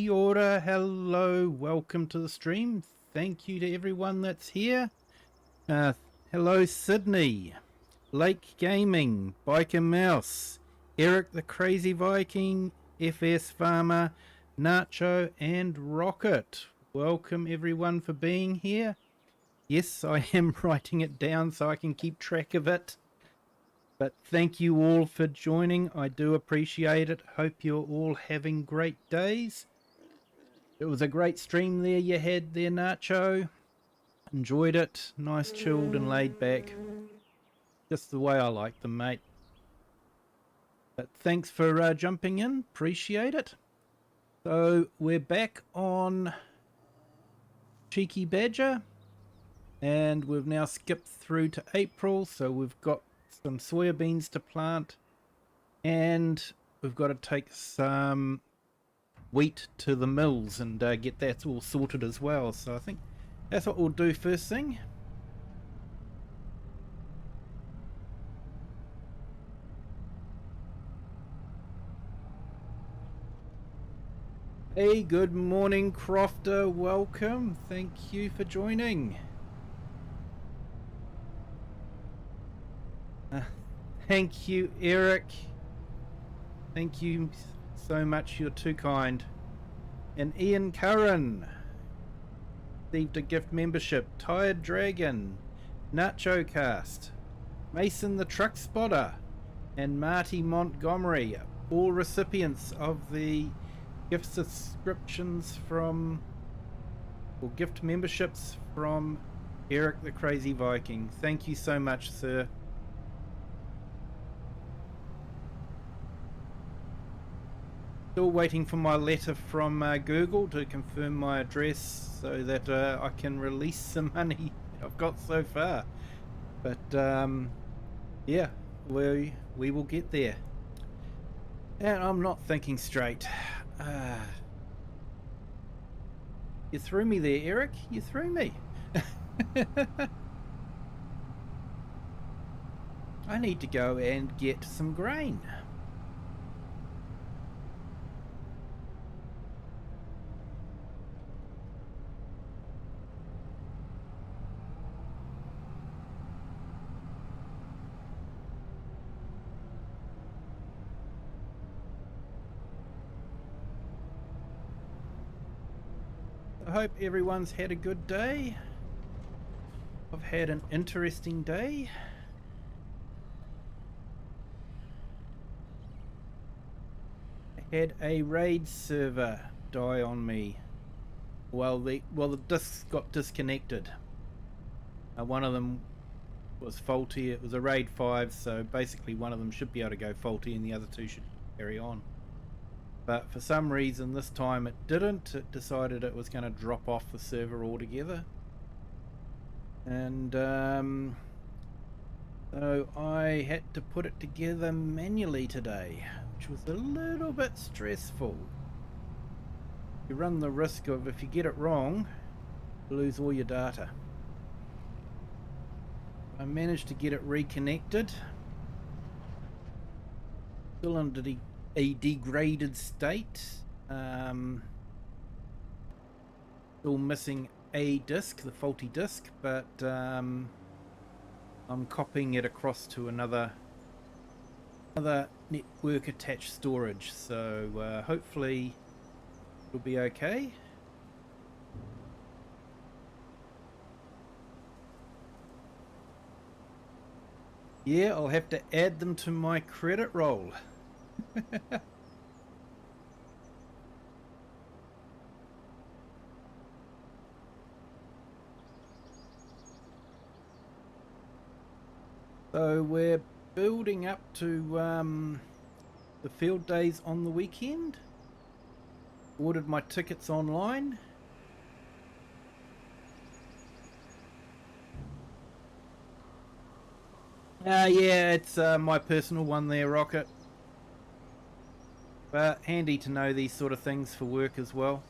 Kia ora, hello, welcome to the stream. Thank you to everyone that's here. Hello Sydney, Lake Gaming, Biker Mouse, Eric the Crazy Viking, FS Farmer, Nacho and Rocket. Welcome everyone for being here. Yes, I am writing it down so I can keep track of it. But thank you all for joining. I do appreciate it. Hope you're all having great days. It was a great stream there you had there, Nacho. Enjoyed it. Nice, chilled and laid back. Just the way I like them, mate. But thanks for jumping in. Appreciate it. So we're back on Cheeky Badger. And we've now skipped through to April. So we've got some soybeans to plant. And we've got to take some wheat to the mills and get that all sorted as well. So I think that's what we'll do first thing. Hey, good morning, Crofter. Welcome. Thank you for joining. Thank you, Eric. Thank you so much. You're too kind. And Ian Curran received a gift membership. Tired Dragon, Nacho Cast, Mason the Truck Spotter, and Marty Montgomery, all recipients of the gift subscriptions from, or gift memberships from Eric the Crazy Viking. Thank you so much, sir. Still waiting for my letter from Google to confirm my address so that I can release the money I've got so far. But yeah, we will get there. And I'm not thinking straight. You threw me there, Eric. You threw me. I need to go and get some grain. I hope everyone's had a good day. I've had an interesting day. I had a raid server die on me. Well, the disks got disconnected. One of them was faulty. It was a raid 5, so basically one of them should be able to go faulty and the other two should carry on. But for some reason this time it didn't. It decided it was going to drop off the server altogether. And so I had to put it together manually today, which was a little bit stressful. You run the risk of, if you get it wrong, you lose all your data. I managed to get it reconnected. Still under a degraded state. Still missing a disk, the faulty disk, but I'm copying it across to another network attached storage, so hopefully it'll be okay. Yeah, I'll have to add them to my credit roll. So we're building up to the field days on the weekend. Ordered my tickets online. Yeah, it's my personal one there, Rocket. But handy to know these sort of things for work as well.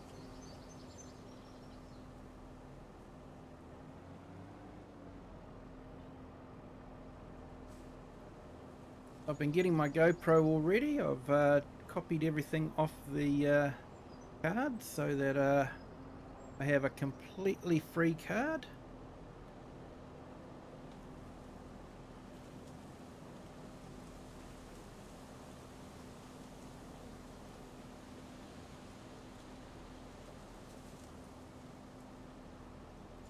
I've been getting my GoPro already. I've copied everything off the card so that I have a completely free card.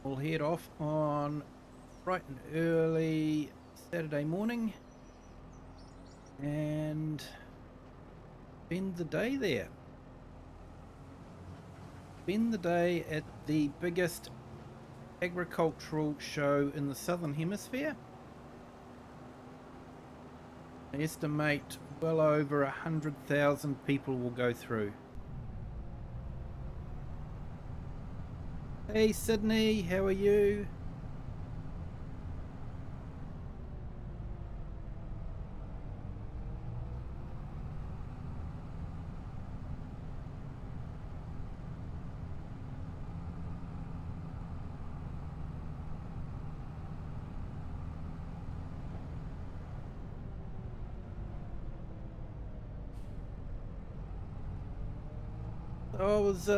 We'll head off on bright and early Saturday morning and spend the day there. Spend the day at the biggest agricultural show in the Southern Hemisphere. I estimate well over 100,000 people will go through. Hey Sydney, how are you? I was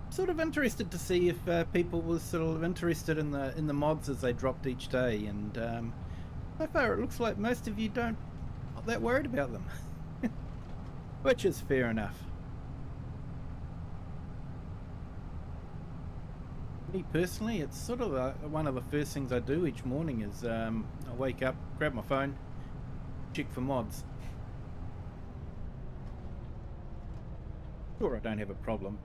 sort of interested to see if people were sort of interested in the mods as they dropped each day, and so far it looks like most of you not that worried about them, which is fair enough. Me personally, it's sort of one of the first things I do each morning is I wake up, grab my phone, check for mods. Sure, I don't have a problem.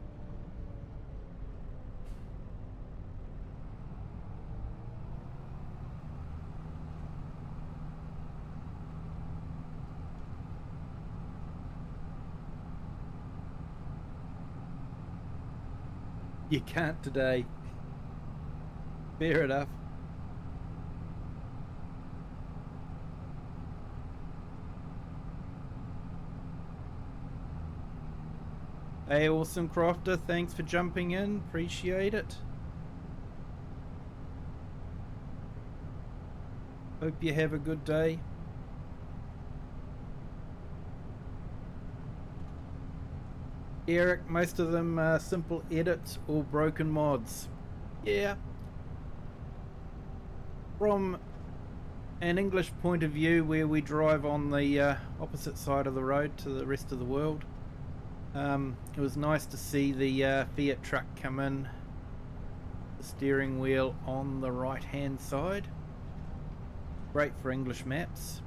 You can't today. Fair enough. Hey, Awesome Crofter, thanks for jumping in. Appreciate it. Hope you have a good day. Eric, most of them are simple edits or broken mods. Yeah. From an English point of view, where we drive on the opposite side of the road to the rest of the world, it was nice to see the Fiat truck come in, the steering wheel on the right hand side. Great for English maps.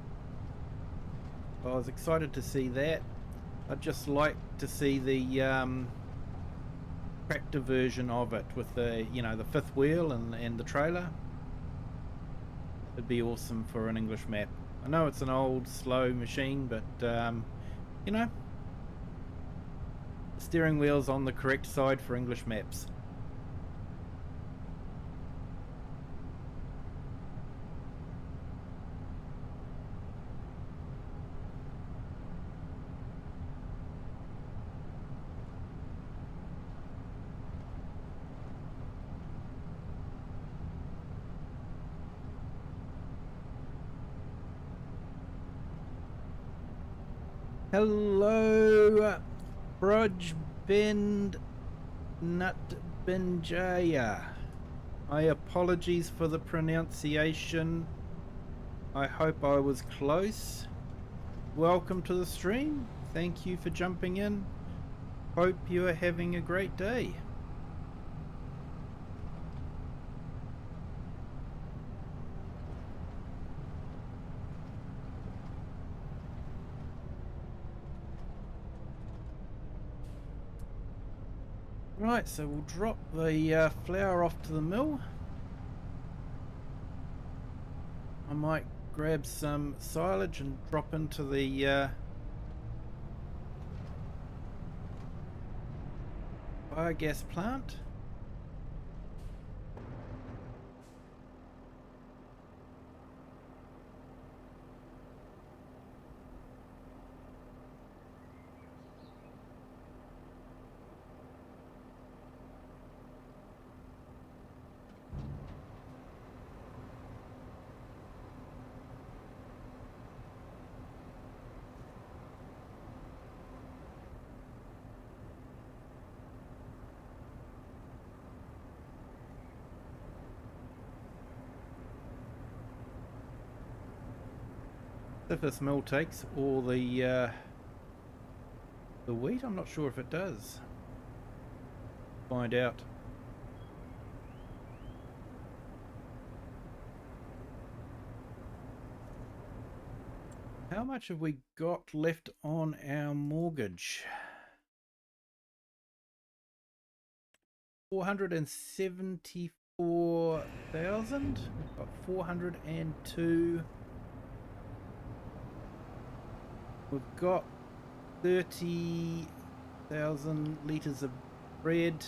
I was excited to see that. I'd just like to see the tractor version of it with the the fifth wheel and the trailer. It'd be awesome for an English map. I know it's an old slow machine, but the steering wheel's on the correct side for English maps. Hello, Brudgebend Nutbenjaya. My apologies for the pronunciation. I hope I was close. Welcome to the stream. Thank you for jumping in. Hope you are having a great day. Right, so we'll drop the flour off to the mill. I might grab some silage and drop into the biogas plant. if this mill takes all the wheat. I'm not sure if it does. Find out. How much have we got left on our mortgage? 474,000. We've got 402. We've got 30,000 litres of bread.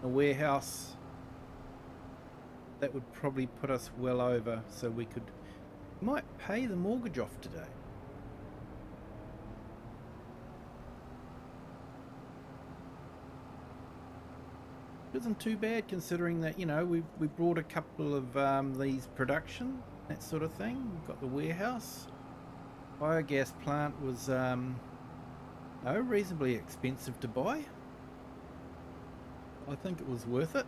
A warehouse. That would probably put us well over, so we might pay the mortgage off today. Isn't too bad considering that, you know, we brought a couple of these production, that sort of thing. We've got the warehouse. Biogas plant was reasonably expensive to buy. I think it was worth it.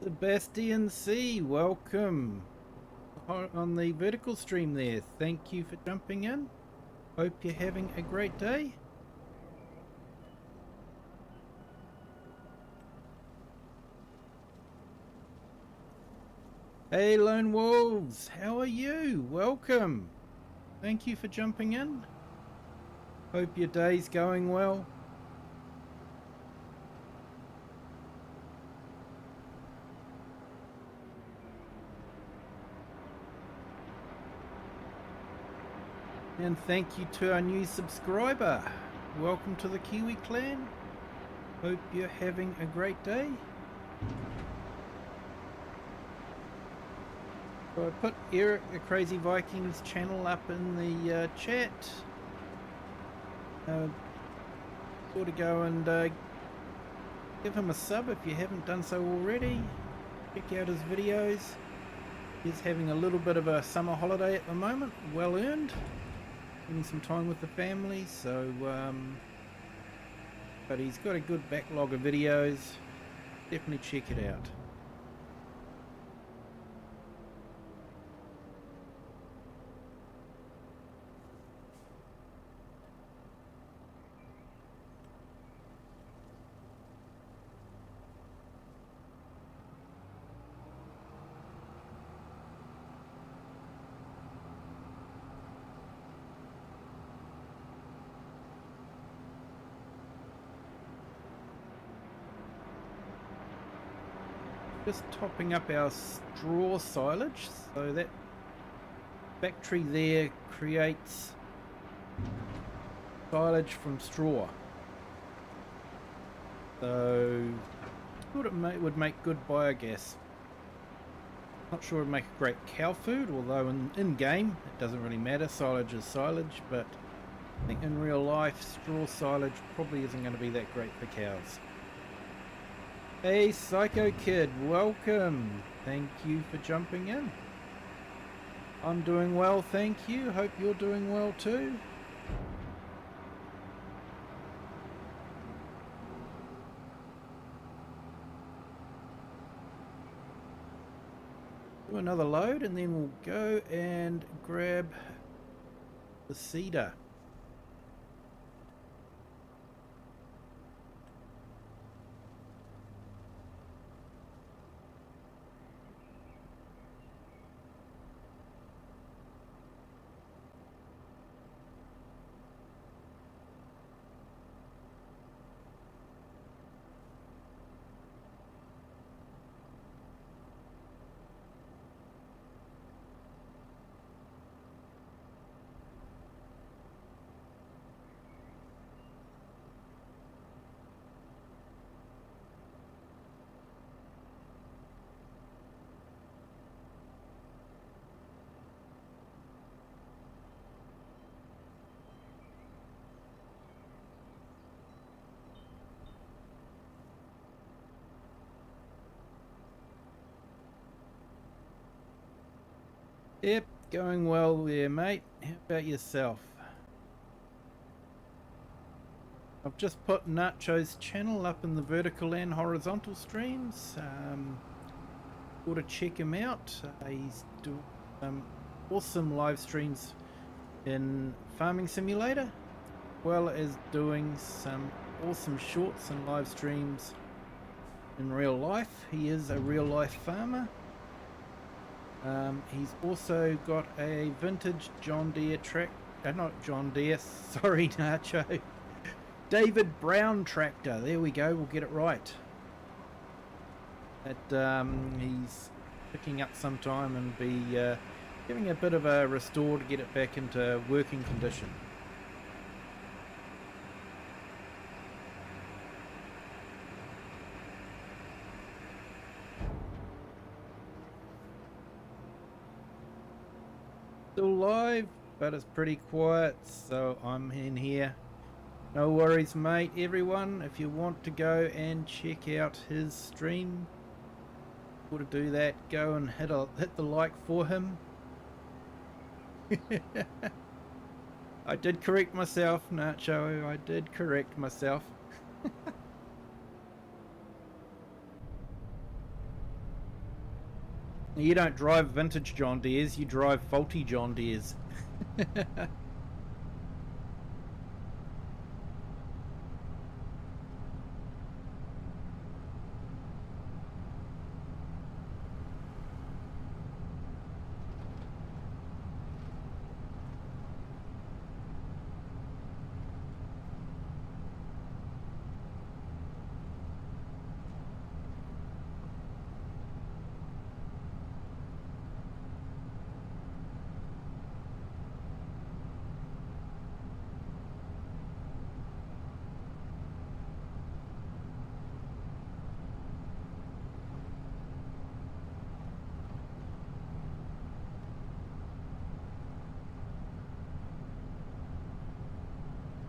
Sebastian C, welcome on the vertical stream there. Thank you for jumping in. Hope you're having a great day. Hey Lone Wolves, how are you? Welcome. Thank you for jumping in. Hope your day's going well. And thank you to our new subscriber. Welcome to the Kiwi clan. Hope you're having a great day. So I put Eric the Crazy Vikings channel up in the chat. Sort of go and give him a sub if you haven't done so already. Check out his videos. He's having a little bit of a summer holiday at the moment, well earned. Spending some time with the family, so but he's got a good backlog of videos. Definitely check it out. Just topping up our straw silage, so that factory there creates silage from straw. So I thought it would make good biogas. Not sure it would make great cow food, although in game it doesn't really matter, silage is silage, but I think in real life straw silage probably isn't going to be that great for cows. Hey Psycho Kid, welcome. Thank you for jumping in. I'm doing well, thank you. Hope you're doing well too. Do another load and then we'll go and grab the cedar. Yep, going well there, mate. How about yourself? I've just put Nacho's channel up in the vertical and horizontal streams. Go to check him out. He's doing awesome live streams in Farming Simulator, as well as doing some awesome shorts and live streams in real life. He is a real life farmer. He's also got a vintage John Deere not John Deere, sorry Nacho, David Brown tractor. There we go, we'll get it right. That he's picking up sometime and be giving a bit of a restore to get it back into working condition. Still live, but it's pretty quiet, so I'm in here. No worries, mate. Everyone, if you want to go and check out his stream, to do that, go and hit the like for him. I did correct myself, Nacho. I did correct myself. You don't drive vintage John Deeres, you drive faulty John Deeres.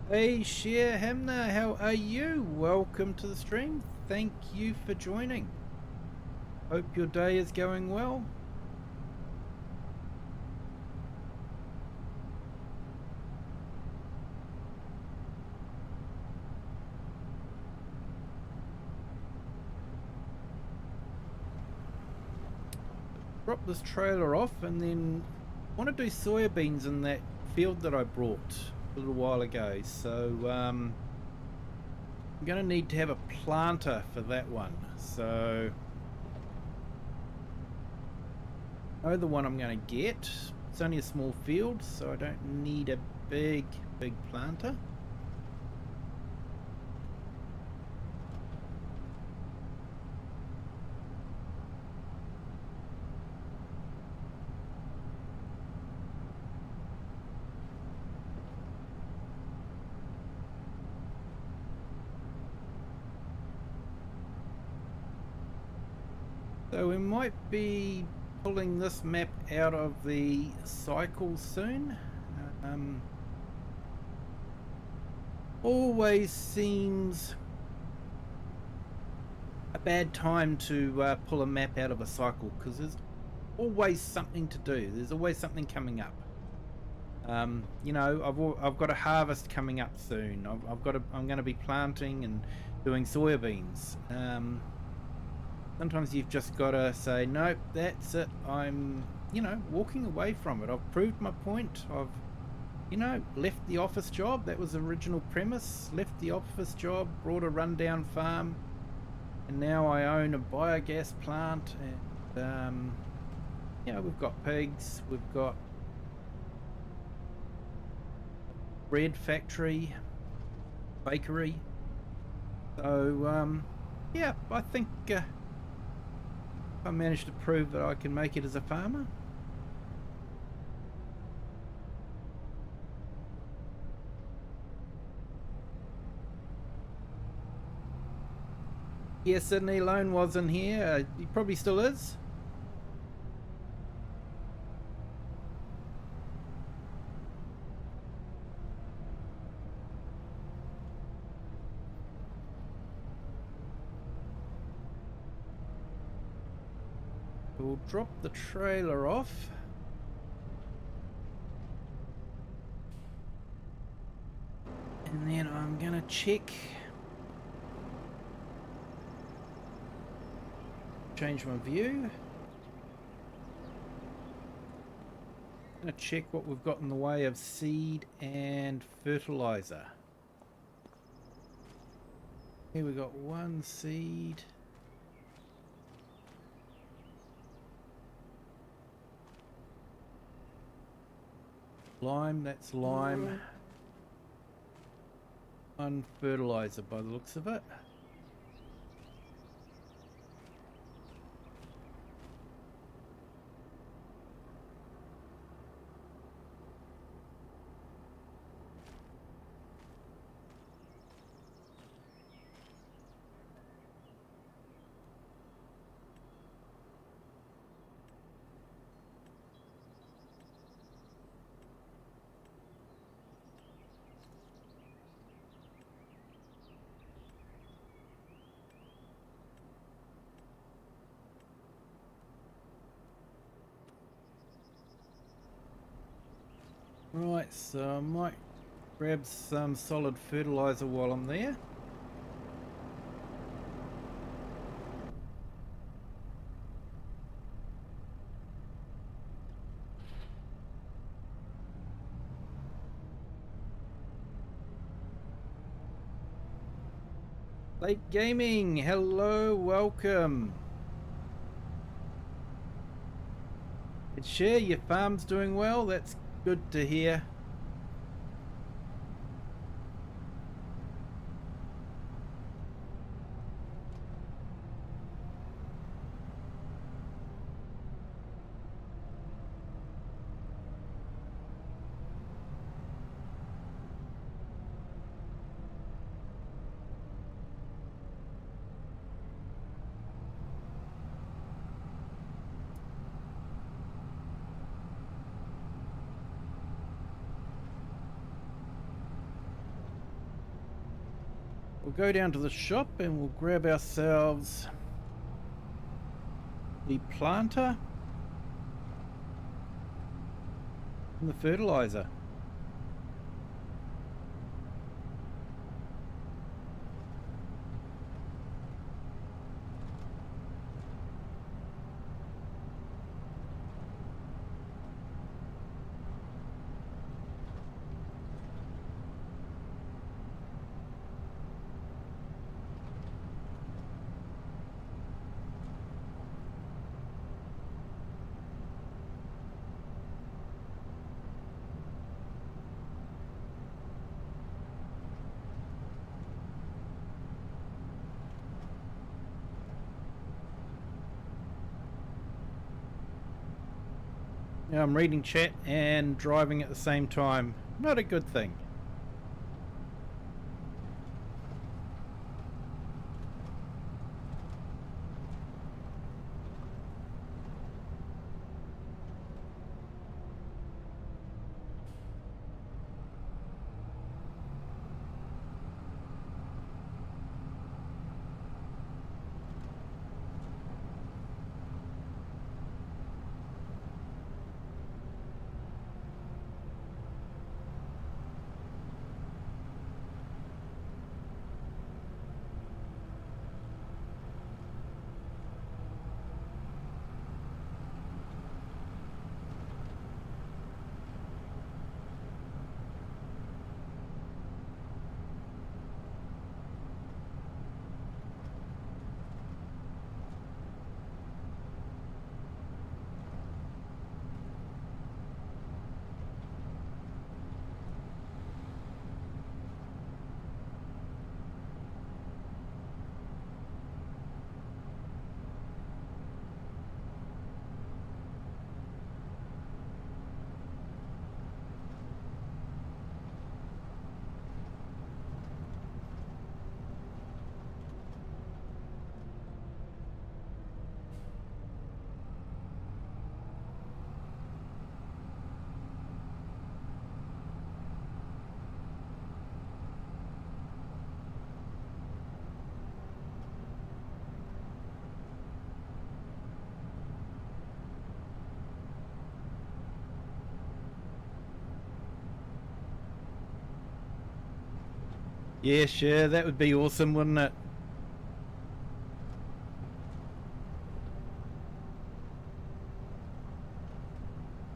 Hey Share Hamna, how are you? Welcome to the stream. Thank you for joining. Hope your day is going well. Drop this trailer off and then I want to do soybeans in that field that I brought a little while ago, so I'm gonna need to have a planter for that one. So I know the one I'm gonna get. It's only a small field, so I don't need a big planter. So we might be pulling this map out of the cycle soon. Always seems a bad time to pull a map out of a cycle because there's always something to do. There's always something coming up. You know, I've got a harvest coming up soon. I'm going to be planting and doing soybeans. Sometimes you've just got to say, nope, that's it. I'm, you know, walking away from it. I've proved my point. I've, you know, left the office job. That was the original premise. Left the office job, brought a rundown farm, and now I own a biogas plant. And, you know, we've got pigs, we've got bread factory, bakery. So, yeah, I think I managed to prove that I can make it as a farmer. Yeah, Sydney Lone wasn't here. He probably still is. We'll drop the trailer off. And then I'm gonna check. Change my view. I'm gonna check what we've got in the way of seed and fertilizer. Here we got one seed. Lime, that's lime. One fertilizer by the looks of it. Right, so I might grab some solid fertilizer while I'm there. Late Gaming, hello, welcome. It's Share, your farm's doing well, that's good to hear. We'll go down to the shop and we'll grab ourselves the planter and the fertilizer. Now I'm reading chat and driving at the same time. Not a good thing. Yeah, sure, that would be awesome, wouldn't it?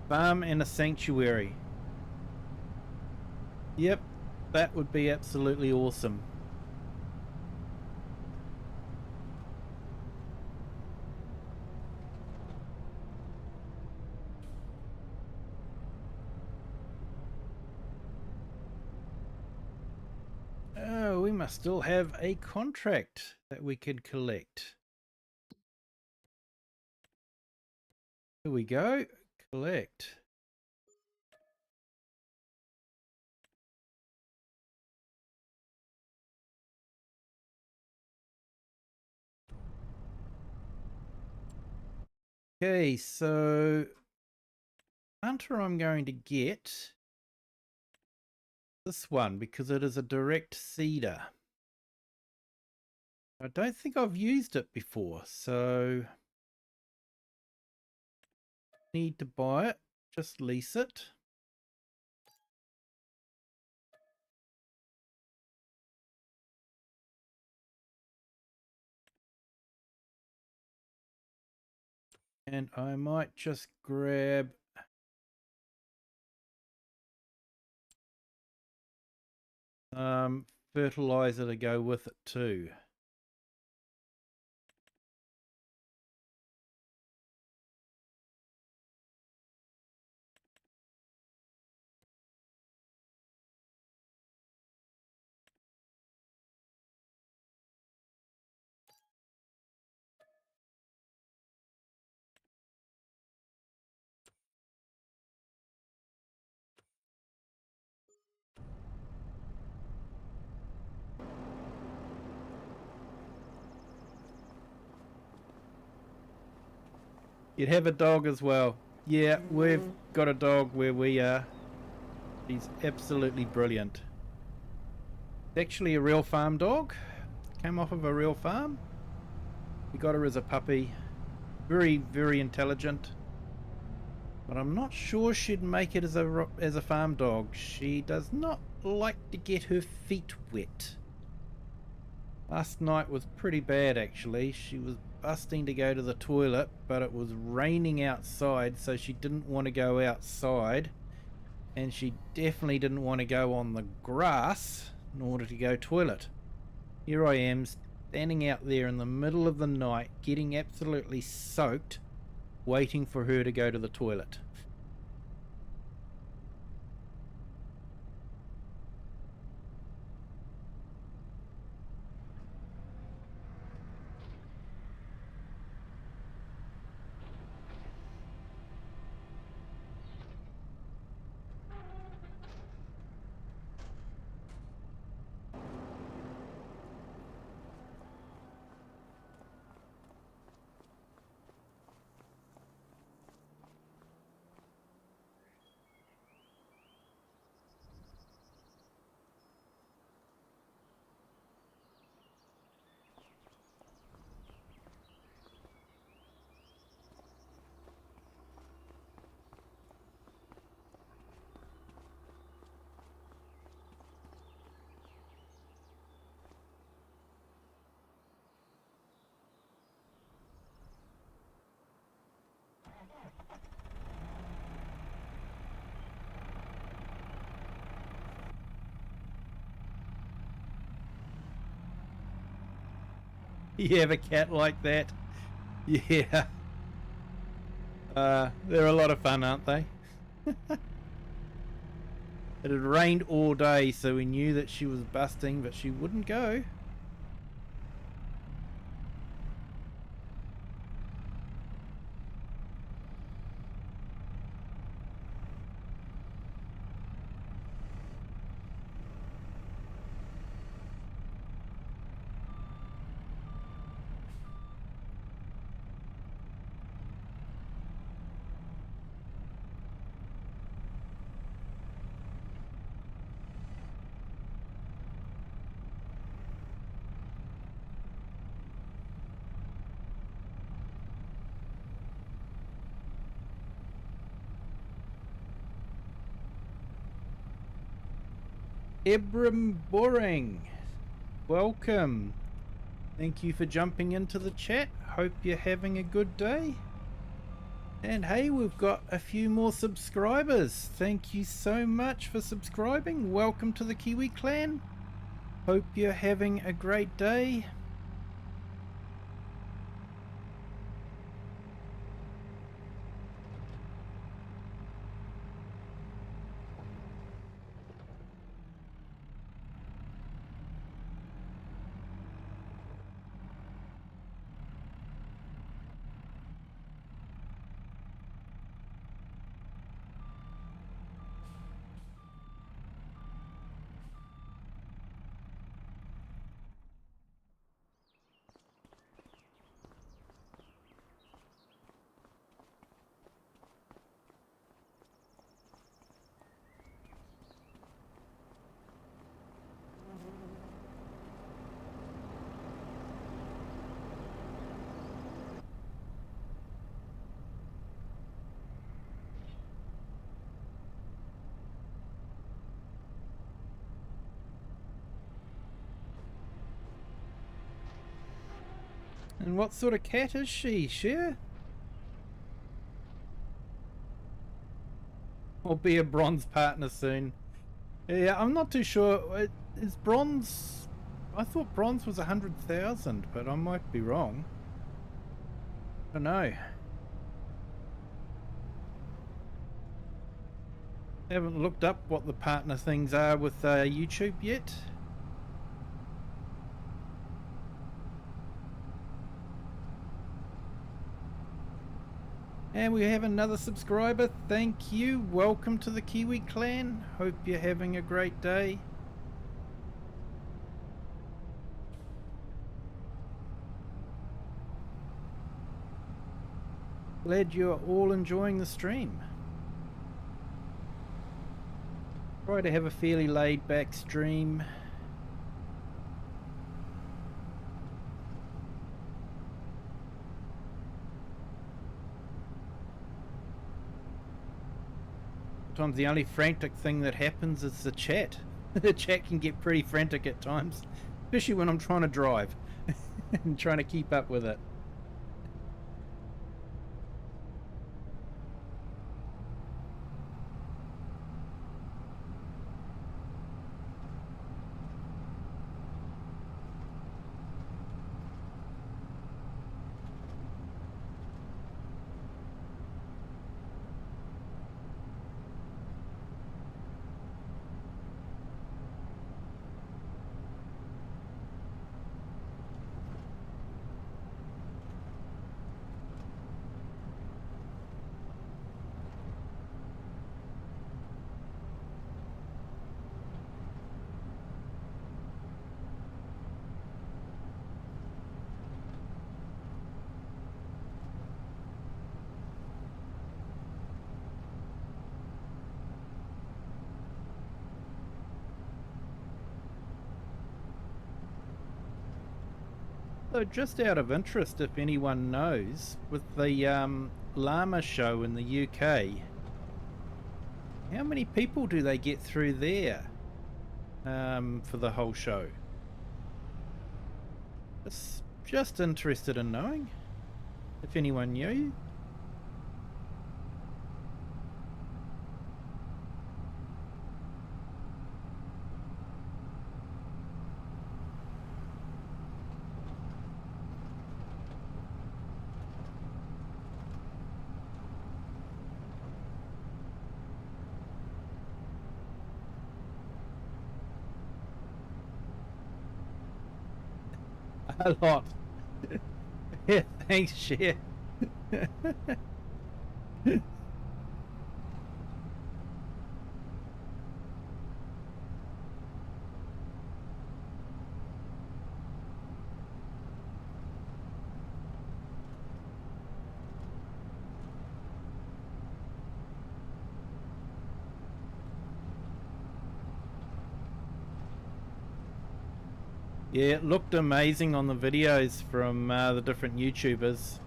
Farm and a sanctuary. Yep, that would be absolutely awesome. Oh, we must still have a contract that we could collect. Here we go. Collect. Okay, so hunter I'm going to get this one because it is a direct seeder. I don't think I've used it before, so need to buy it. Just lease it. And I might just grab fertilizer to go with it too. You'd have a dog as well. Yeah, we've got a dog where we are. She's absolutely brilliant. It's actually a real farm dog. Came off of a real farm. We got her as a puppy. Very, very intelligent. But I'm not sure she'd make it as a farm dog. She does not like to get her feet wet. Last night was pretty bad actually. She was busting to go to the toilet, but it was raining outside, so she didn't want to go outside. And she definitely didn't want to go on the grass in order to go toilet. Here I am standing out there in the middle of the night, getting absolutely soaked, waiting for her to go to the toilet. You have a cat like that? Yeah. They're a lot of fun, aren't they? It had rained all day, so we knew that she was busting, but she wouldn't go. Ibram Boring. welcome. Thank you for jumping into the chat. Hope you're having a good day. And hey, we've got a few more subscribers. Thank you so much for subscribing. Welcome to the Kiwi clan. Hope you're having a great day. And what sort of cat is she, Cher? Or be a bronze partner soon. Yeah, I'm not too sure. Is bronze... I thought bronze was 100,000, but I might be wrong. I don't know. I haven't looked up what the partner things are with YouTube yet. And we have another subscriber. Thank you. Welcome to the Kiwi clan. Hope you're having a great day. Glad you're all enjoying the stream. Try to have a fairly laid back stream. Sometimes the only frantic thing that happens is the chat. The chat can get pretty frantic at times, especially when I'm trying to drive and trying to keep up with it. So just out of interest, if anyone knows, with the llama show in the UK, how many people do they get through there for the whole show? Just interested in knowing, if anyone knew. A lot. Yeah, thanks, Cher. Yeah, it looked amazing on the videos from the different YouTubers.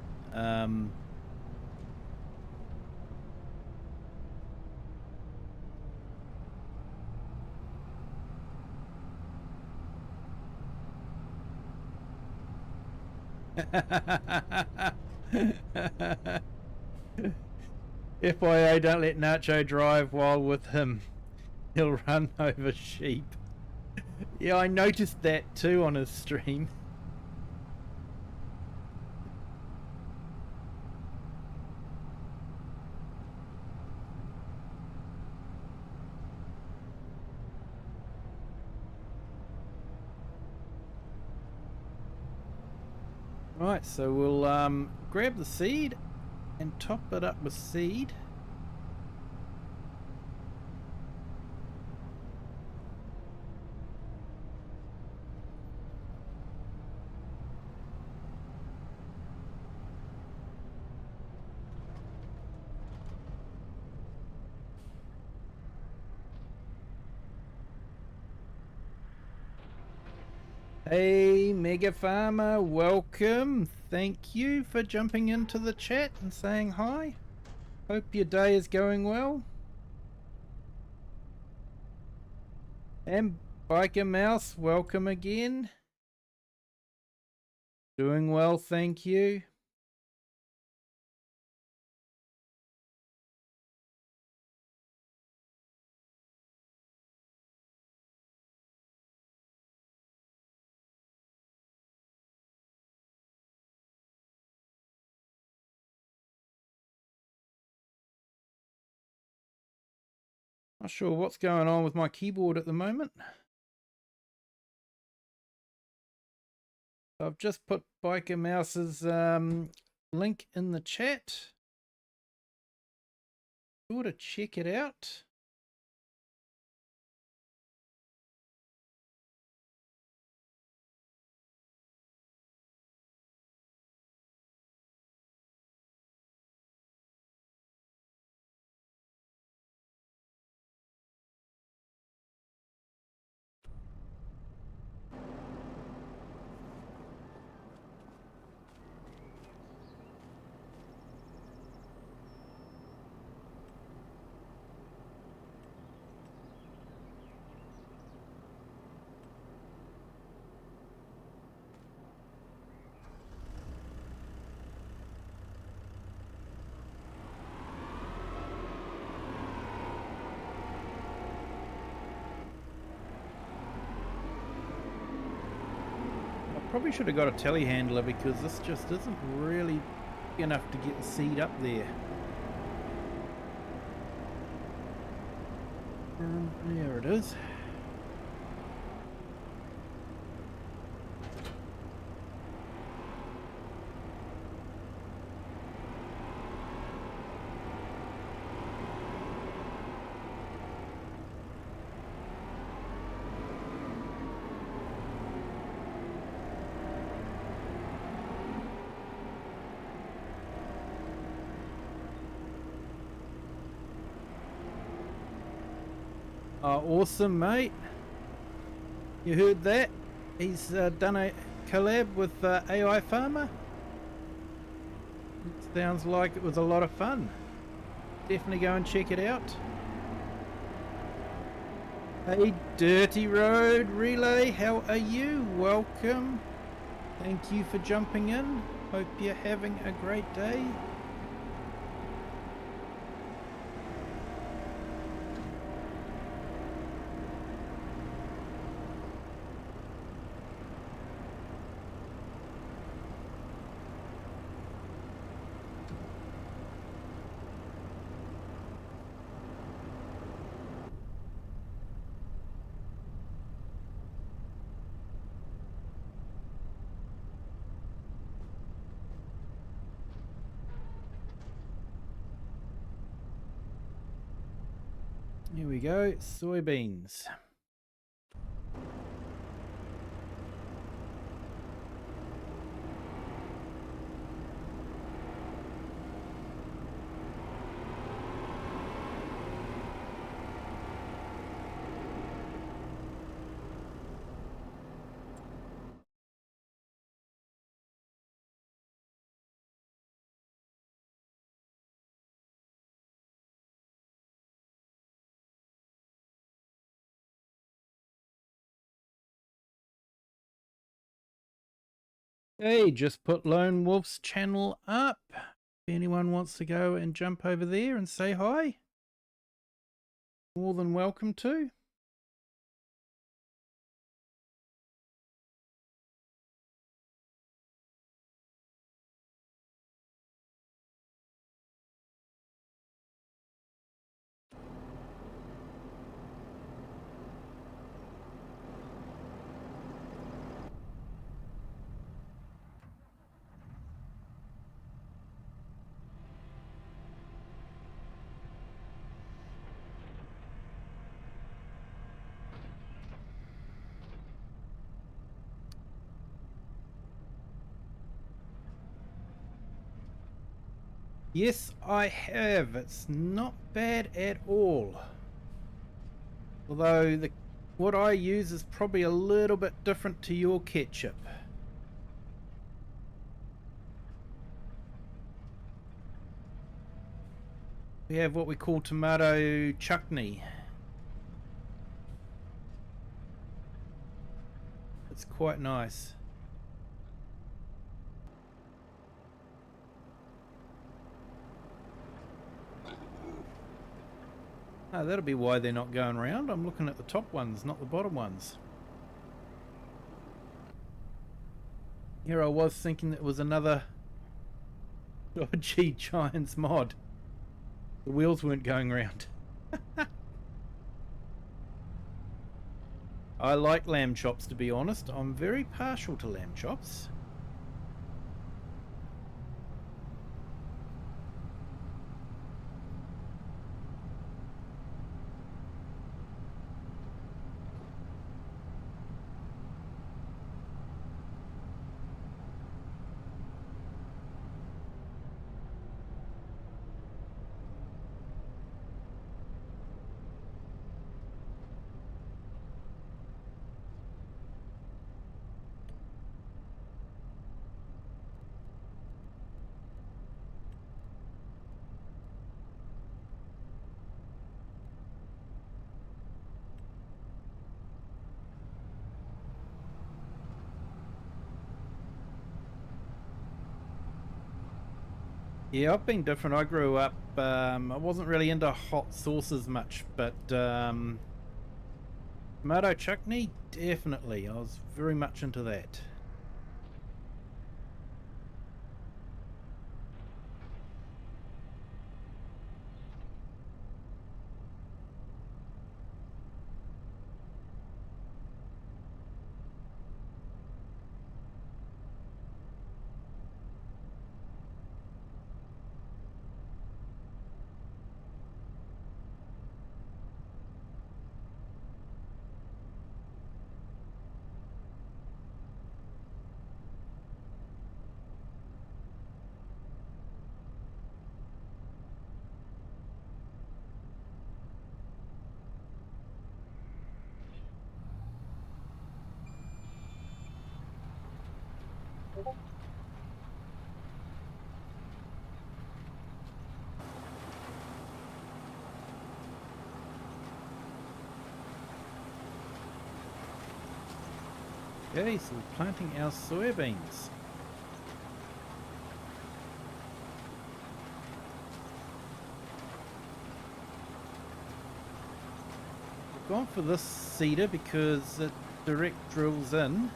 FYI, don't let Nacho drive while with him. He'll run over sheep. Yeah, I noticed that too on his stream. Right, so we'll grab the seed and top it up with seed. Hey, Mega Farmer, welcome. Thank you for jumping into the chat and saying hi. Hope your day is going well. And Biker Mouse, welcome again. Doing well, thank you. Not sure what's going on with my keyboard at the moment. I've just put Biker Mouse's link in the chat. Sure to check it out. Probably should have got a telehandler because this just isn't really big enough to get the seed up there. There it is. Awesome, mate. You heard that? He's done a collab with AI Farmer. It sounds like it was a lot of fun. Definitely go and check it out. Hey, Dirty Road Relay, how are you? Welcome. Thank you for jumping in. Hope you're having a great day. Here we go, soybeans. Hey, just put Lone Wolf's channel up. If anyone wants to go and jump over there and say hi, more than welcome to. Yes, I have. It's not bad at all. Although what I use is probably a little bit different to your ketchup. We have what we call tomato chutney. It's quite nice. Oh, that'll be why they're not going round. I'm looking at the top ones, not the bottom ones. Here I was thinking that it was another dodgy Giants mod. The wheels weren't going round. I like lamb chops, to be honest. I'm very partial to lamb chops. Yeah, I've been different. I grew up, I wasn't really into hot sauces much, but tomato chutney, definitely. I was very much into that. Okay, so we're planting our soybeans. I've gone for this seeder because it direct drills in.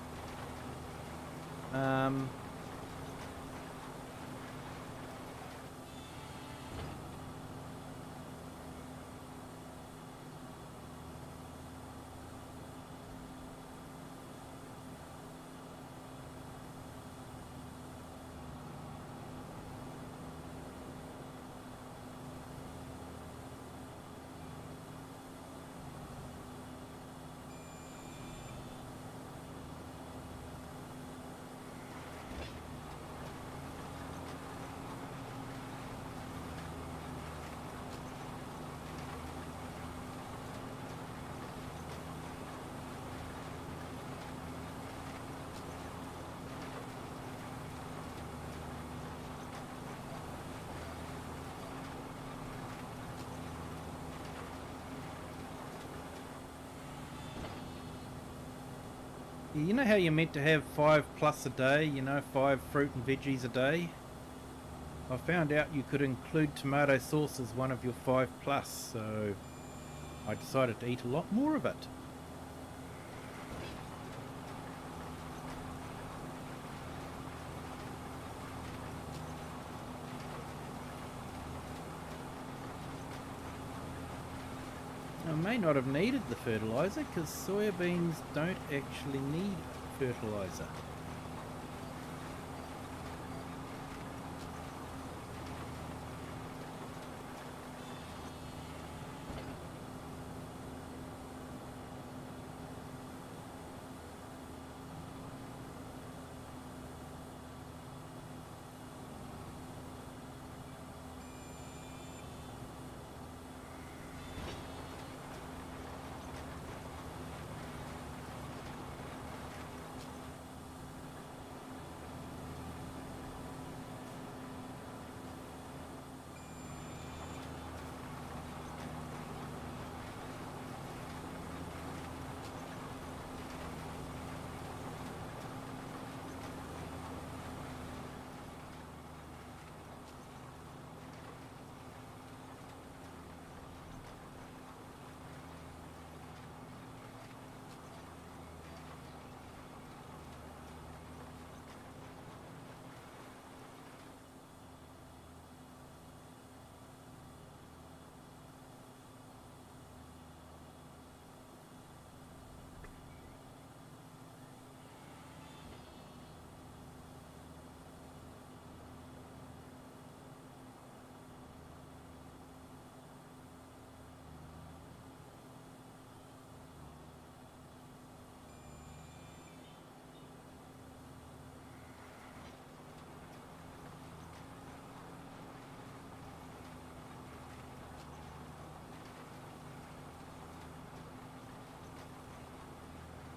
You know how you're meant to have 5+ a day, you know, 5 fruit and veggies a day? I found out you could include tomato sauce as one of your 5+, so I decided to eat a lot more of it. I may not have needed the fertilizer because soybeans don't actually need fertilizer.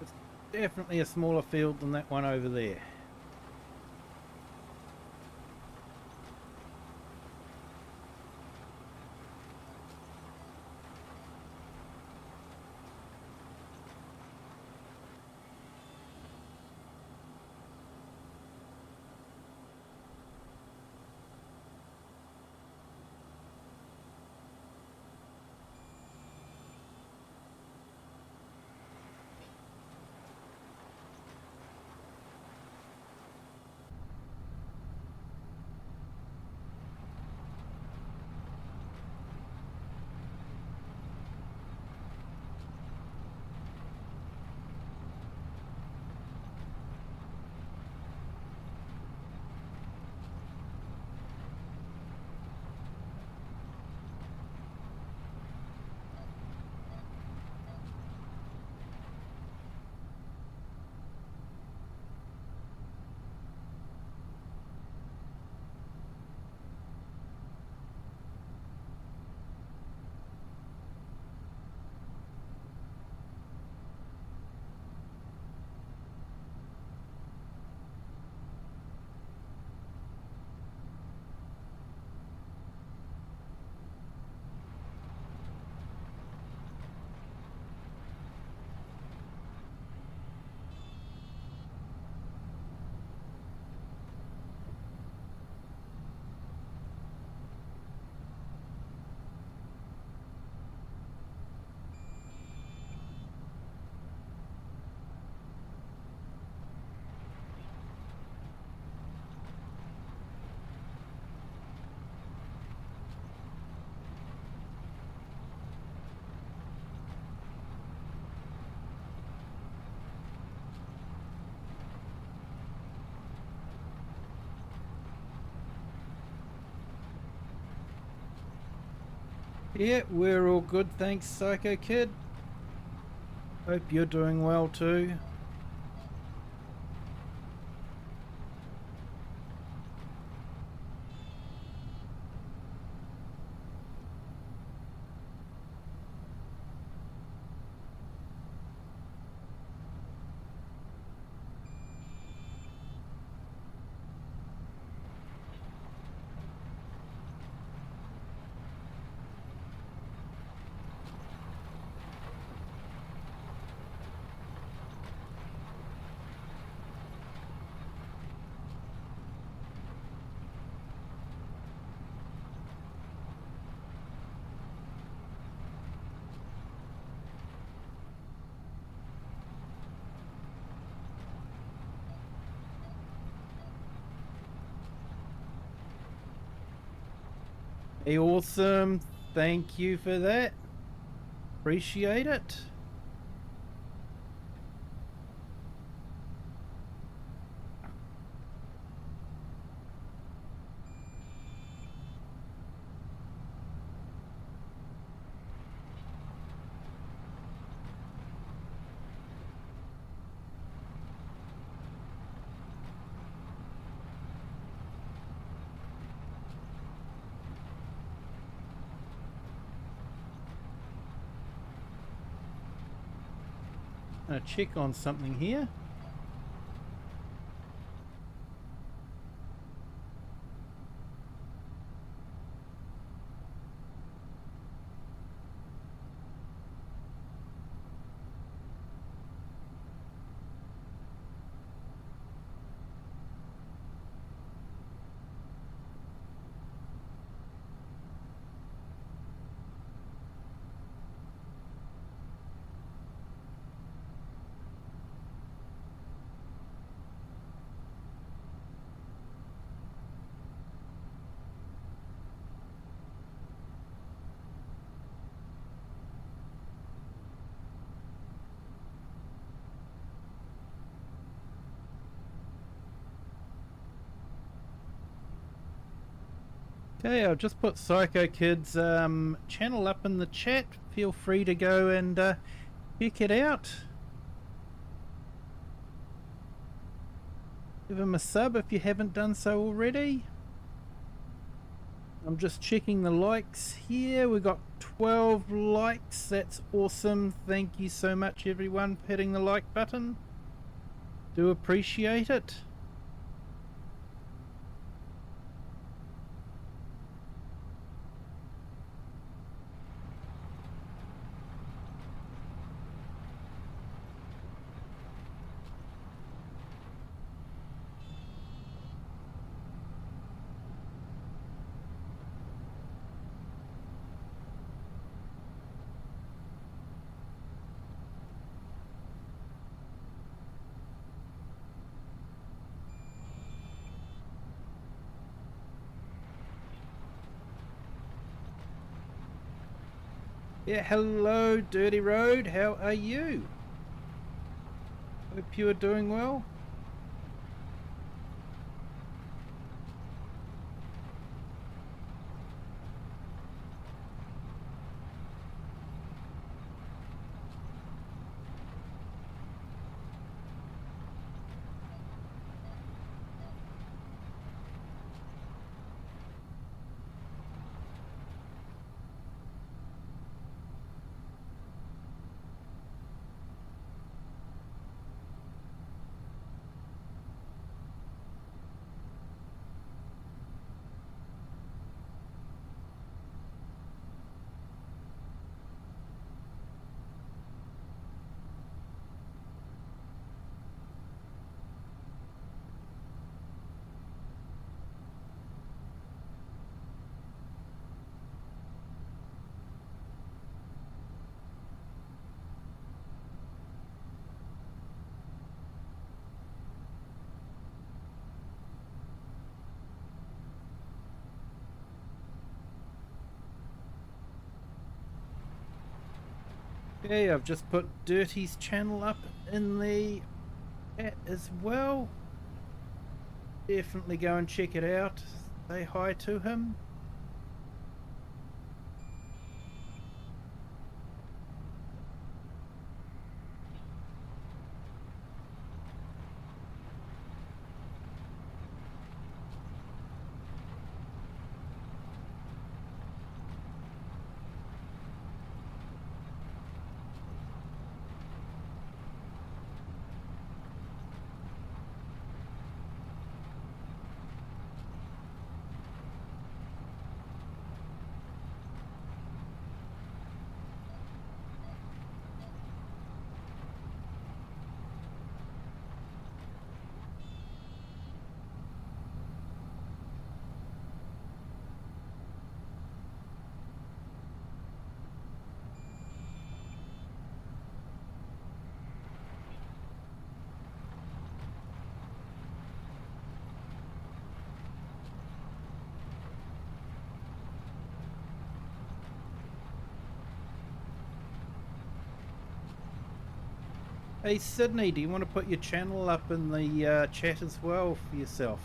It's definitely a smaller field than that one over there. Yeah, we're all good, thanks, Psycho Kid. Hope you're doing well too. Hey, awesome. Thank you for that. Appreciate it. I'm gonna check on something here. Okay, I'll just put Psycho Kid's channel up in the chat. Feel free to go and check it out. Give him a sub if you haven't done so already. I'm just checking the likes here. We got 12 likes. That's awesome. Thank you so much, everyone, for hitting the like button. Do appreciate it. Yeah, hello, Dirty Road. How are you? Hope you are doing well. Okay, I've just put Dirty's channel up in the chat as well. Definitely go and check it out. Say hi to him. Hey Sydney, do you want to put your channel up in the chat as well for yourself?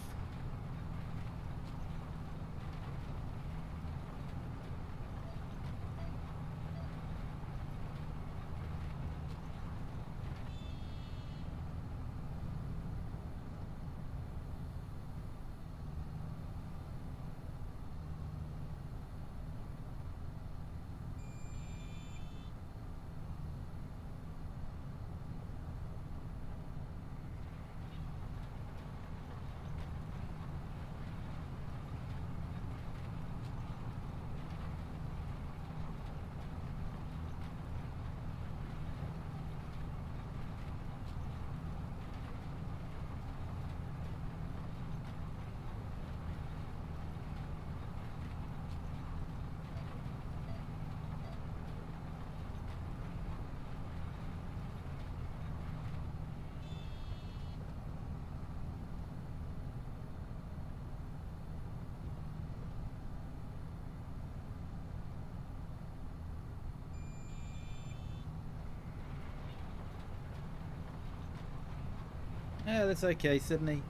Yeah, that's okay, Sydney.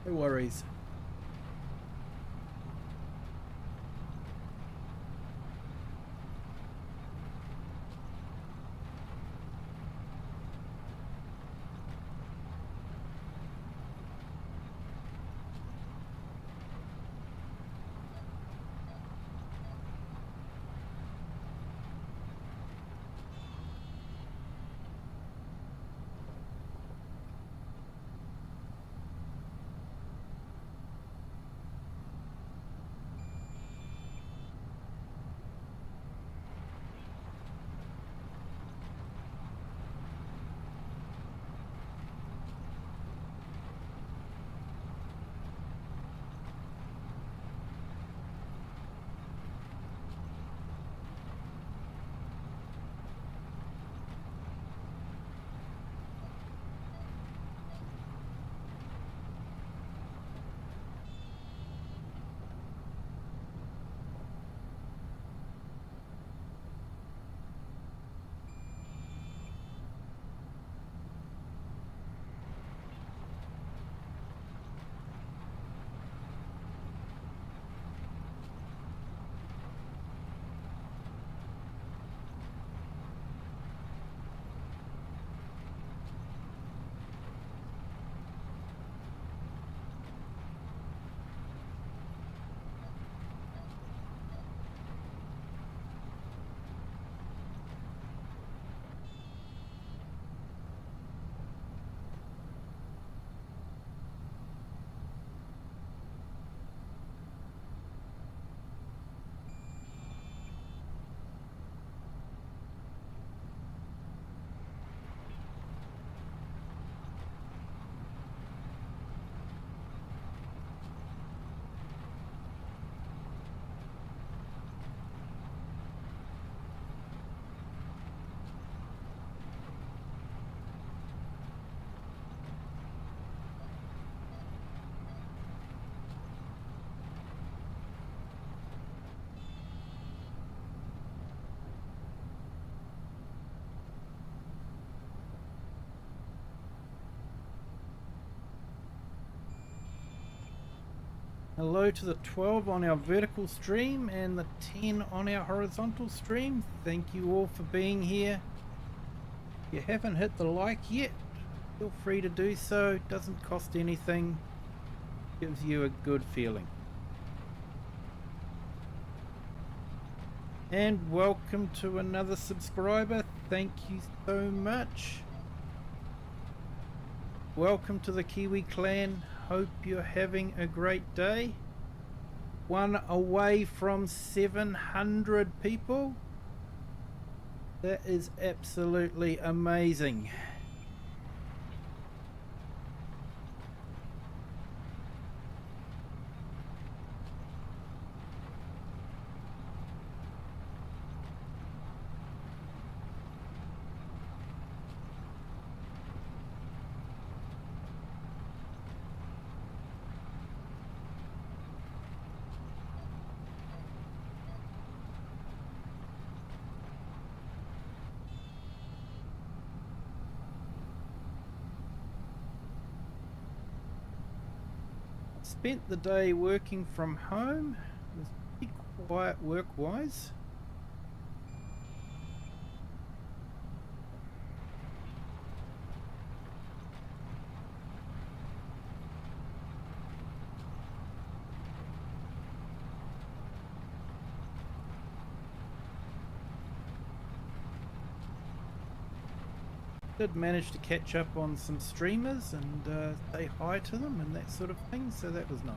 No worries. Hello to the 12 on our vertical stream and the 10 on our horizontal stream. Thank you all for being here. If you haven't hit the like yet, feel free to do so. Doesn't cost anything. Gives you a good feeling. And welcome to another subscriber. Thank you so much. Welcome to the Kiwi clan. Hope you're having a great day. One away from 700 people. That is absolutely amazing. spent the day working from home. It was pretty quiet work-wise. Did manage to catch up on some streamers and say hi to them and that sort of thing, so that was nice.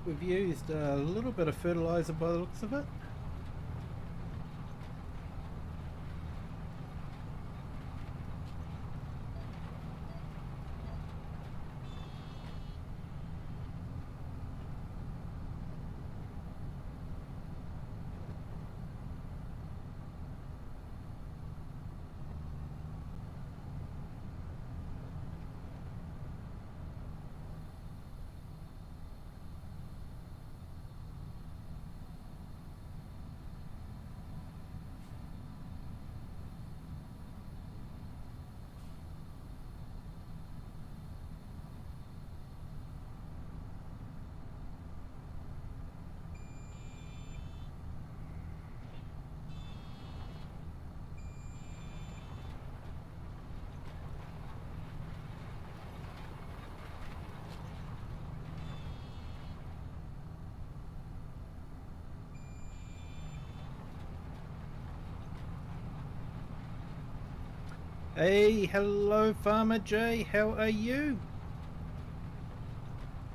We've used a little bit of fertilizer by the looks of it. Hey, hello Farmer Jay, how are you?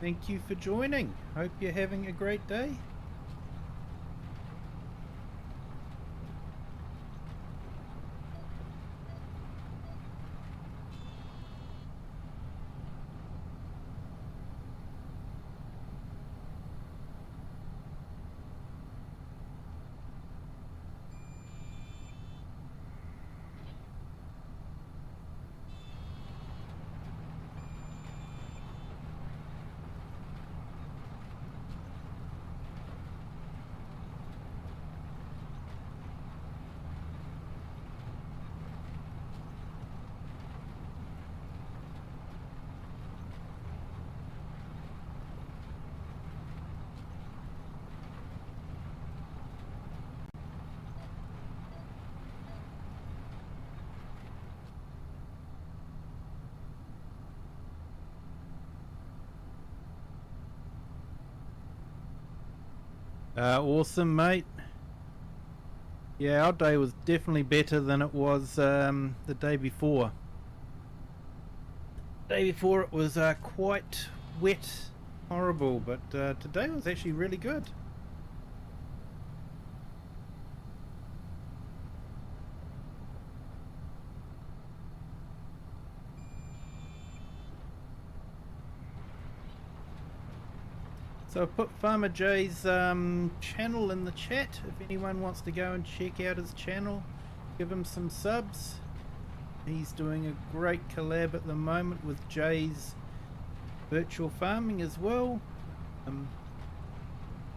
Thank you for joining. Hope you're having a great day. Awesome, mate. Yeah, our day was definitely better than it was the day before. The day before it was quite wet, horrible, but today was actually really good. So I've put Farmer Jay's channel in the chat. If anyone wants to go and check out his channel, give him some subs. He's doing a great collab at the moment with Jay's virtual farming as well.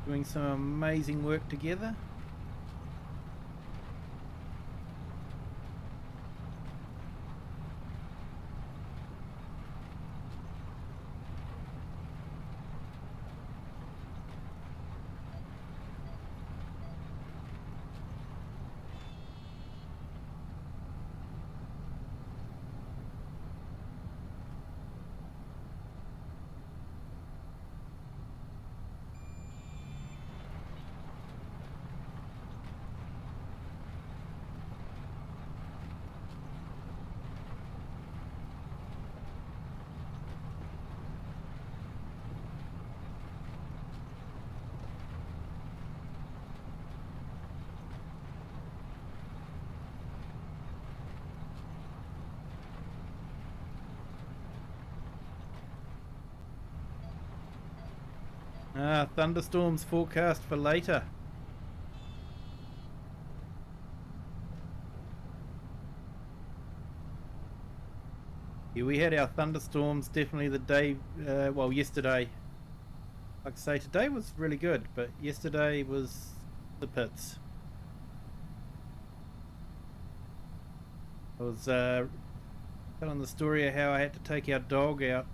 Doing some amazing work together. Thunderstorms forecast for later. Yeah, we had our thunderstorms definitely the day, well, yesterday. Like I say, today was really good, but yesterday was the pits. I was telling the story of how I had to take our dog out.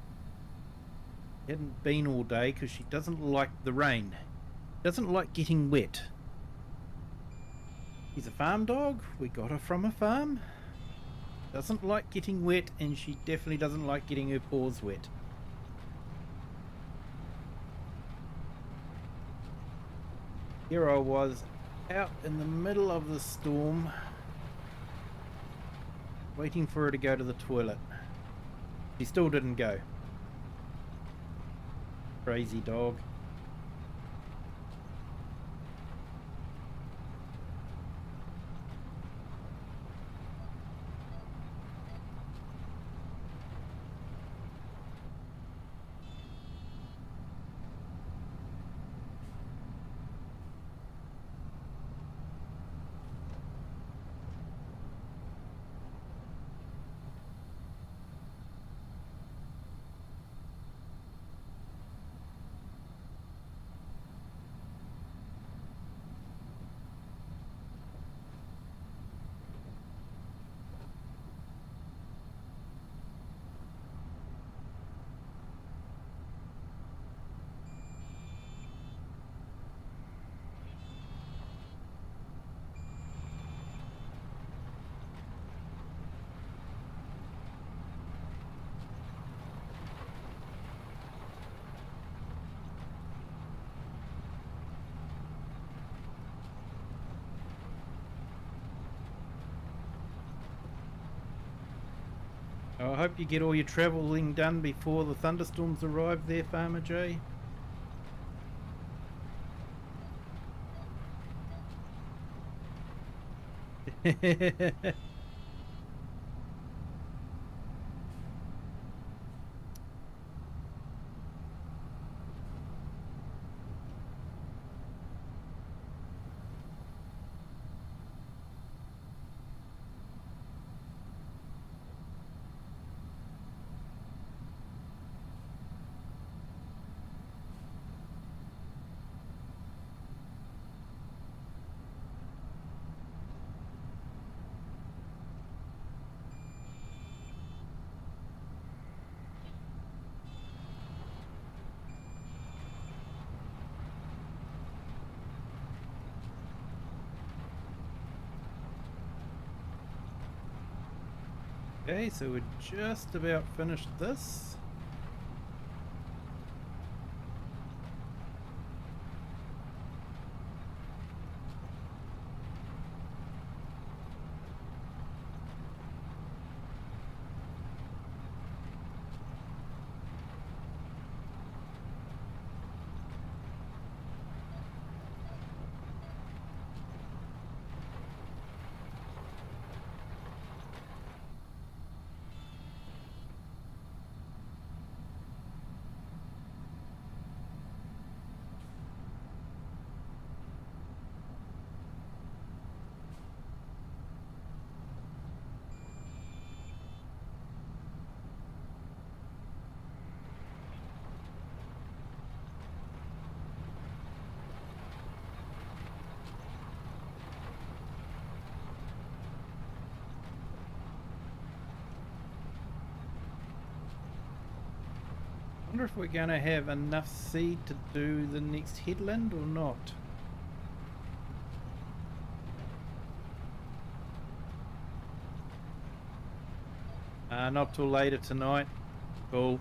Hadn't been all day because she doesn't like the rain. Doesn't like getting wet. She's a farm dog. We got her from a farm. Doesn't like getting wet, and she definitely doesn't like getting her paws wet. Here I was out in the middle of the storm waiting for her to go to the toilet. She still didn't go. Crazy dog. I hope you get all your travelling done before the thunderstorms arrive there, Farmer J. Okay, so we're just about finished this. I wonder if we're going to have enough seed to do the next headland or not. Not till later tonight. Cool.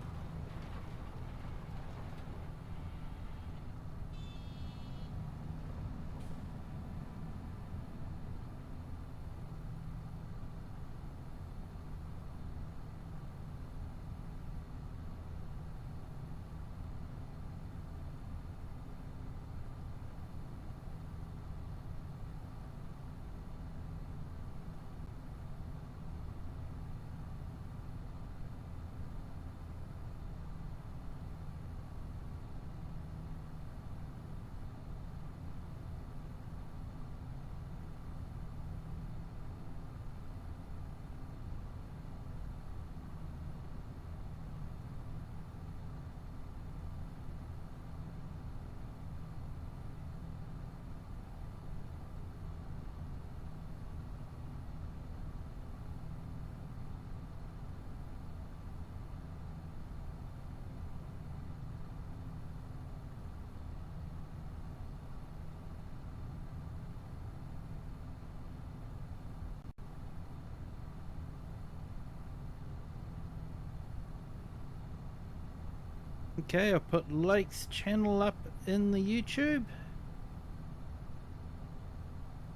Okay, I put Lake's channel up in the YouTube.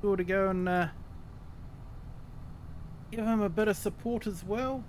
Sure to go and give him a bit of support as well.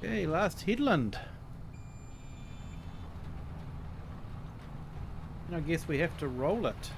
Okay, last headland. I guess we have to roll it.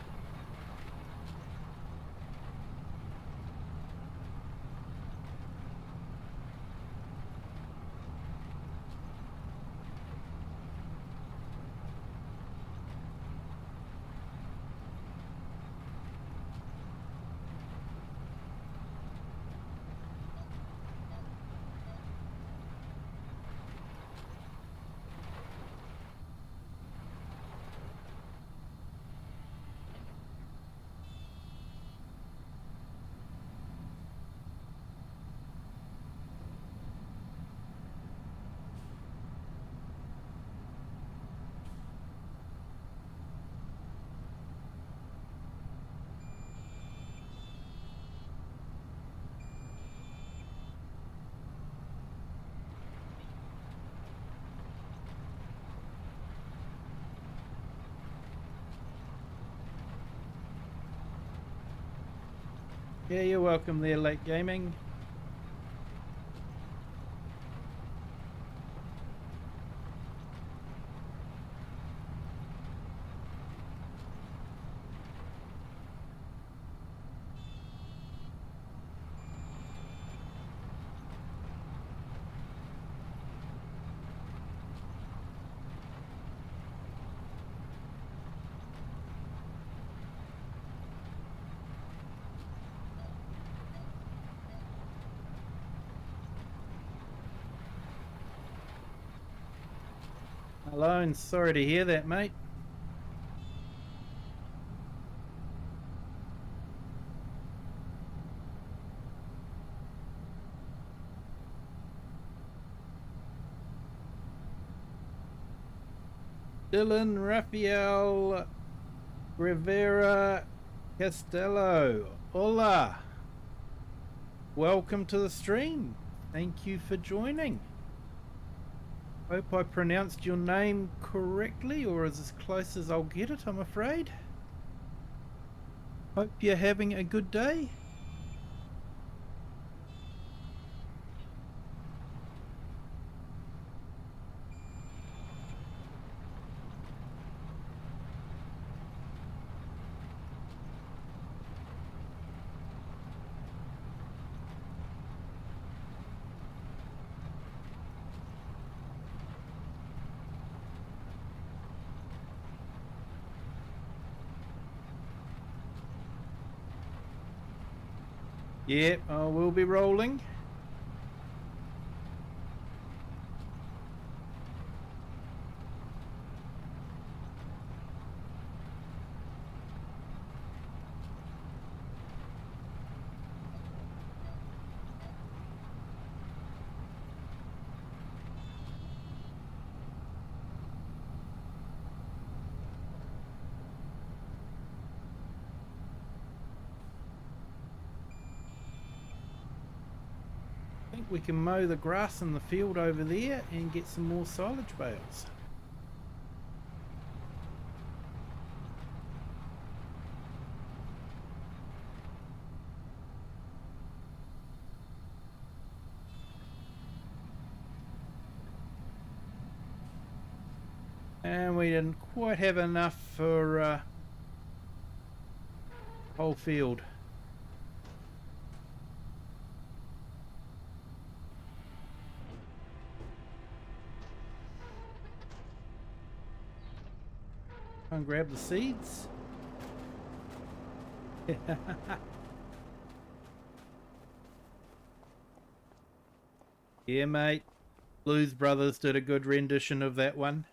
Yeah, you're welcome there, Late Gaming. Alone, sorry to hear that, mate. Dylan Rafael Rivera Castello. Hola. Welcome to the stream. Thank you for joining. Hope I pronounced your name correctly, or as close as I'll get it, I'm afraid. Hope you're having a good day. Yep, I will be rolling. I think we can mow the grass in the field over there and get some more silage bales. And we didn't quite have enough for whole field. And grab the seeds. Yeah, mate. Blues Brothers did a good rendition of that one.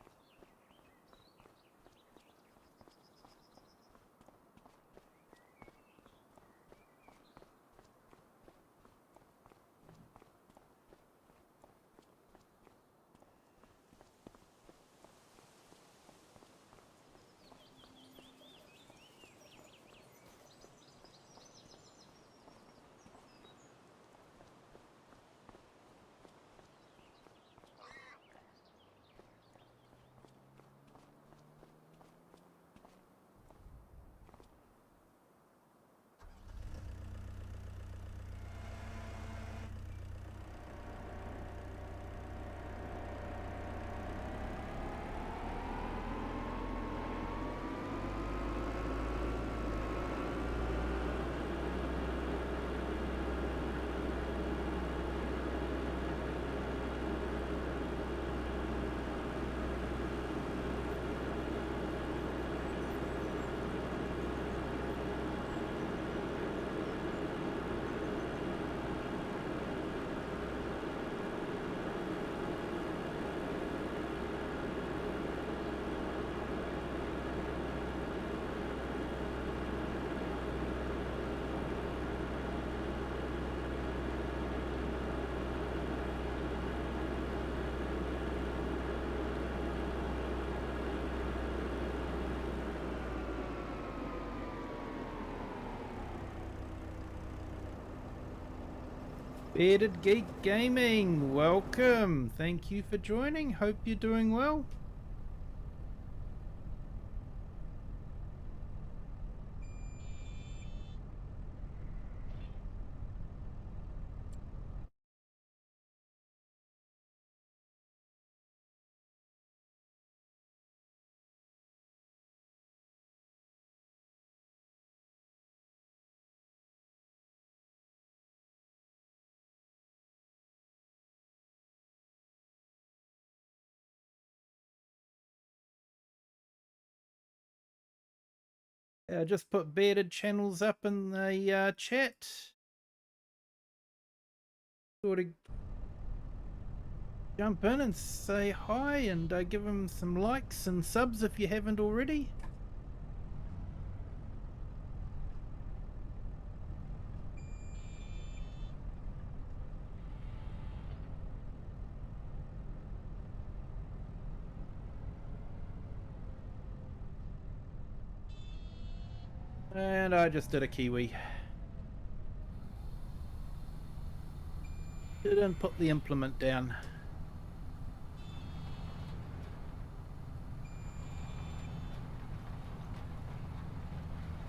Bearded Geek Gaming, welcome. Thank you for joining. Hope you're doing well. Just put bearded channels up in the chat. Sort of jump in and say hi and give them some likes and subs if you haven't already. And I just did a Kiwi. Didn't put the implement down.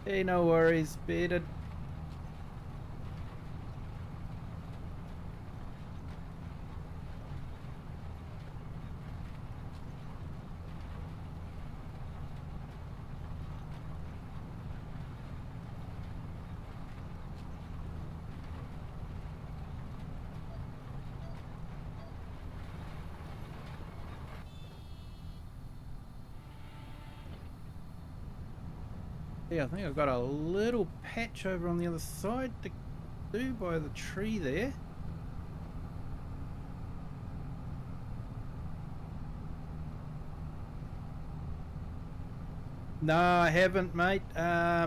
Hey, no worries, bearded. Yeah, I think I've got a little patch over on the other side to do by the tree there. No, I haven't, mate. I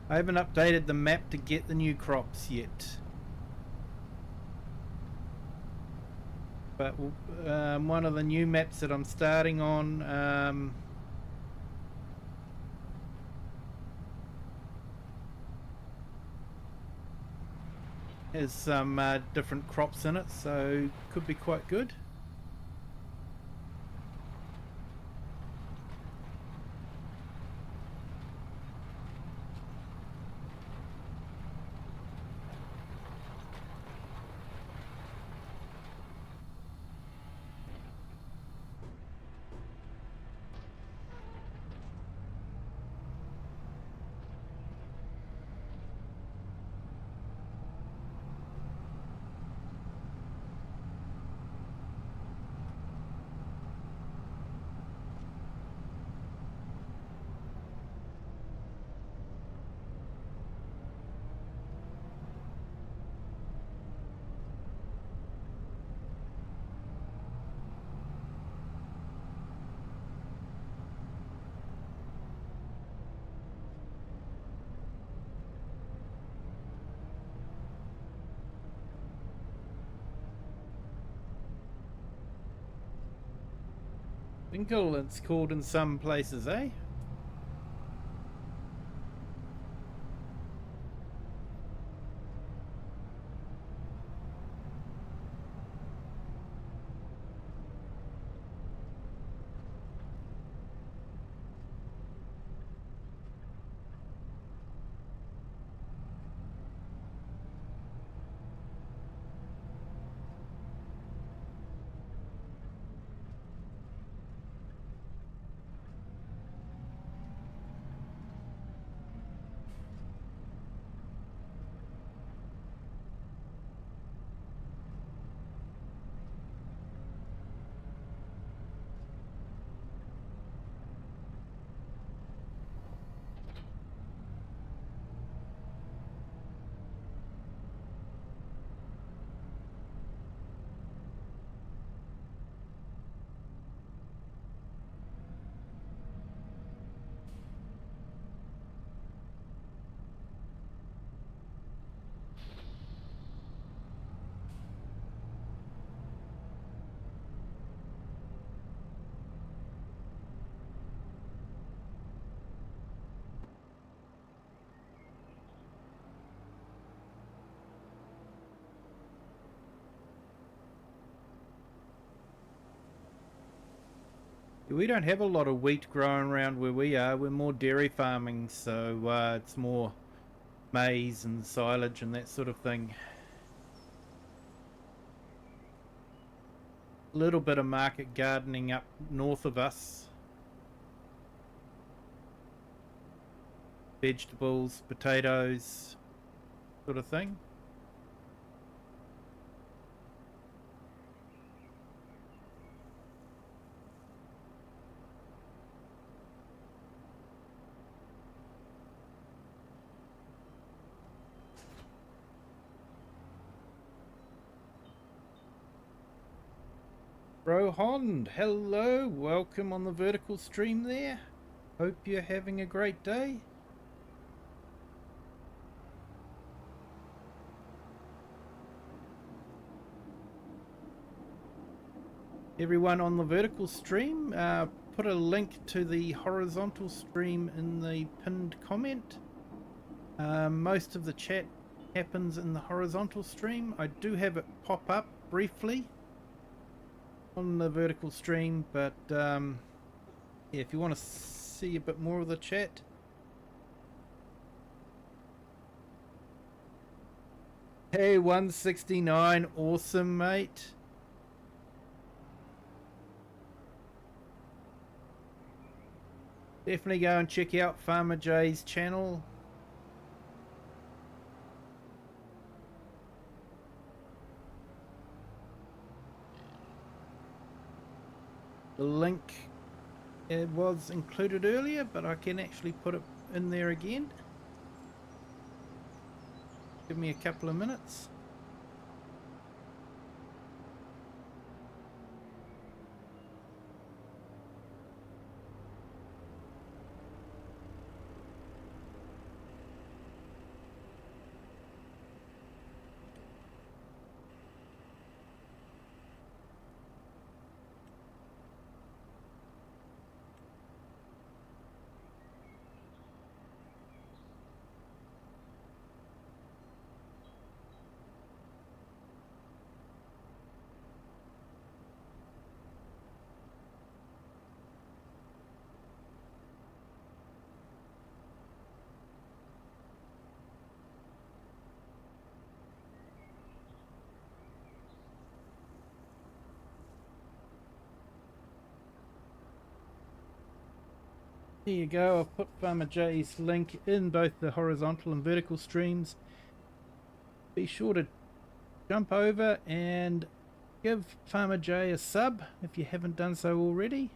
haven't updated the map to get the new crops yet. But one of the new maps that I'm starting on has some different crops in it, so could be quite good. Winkle, it's called in some places, eh? We don't have a lot of wheat growing around where we are. We're more dairy farming, so it's more maize and silage and that sort of thing. A little bit of market gardening up north of us. Vegetables, potatoes, sort of thing. Rohond, hello, welcome on the vertical stream there. Hope you're having a great day. Everyone on the vertical stream, put a link to the horizontal stream in the pinned comment. Most of the chat happens in the horizontal stream. I do have it pop up briefly on the vertical stream, but yeah, if you want to see a bit more of the chat. Hey, 169, awesome, mate. Definitely go and check out Farmer Jay's channel. The link, it was included earlier, but I can actually put it in there again. Give me a couple of minutes. There you go, I've put Farmer Jay's link in both the horizontal and vertical streams. Be sure to jump over and give Farmer Jay a sub if you haven't done so already.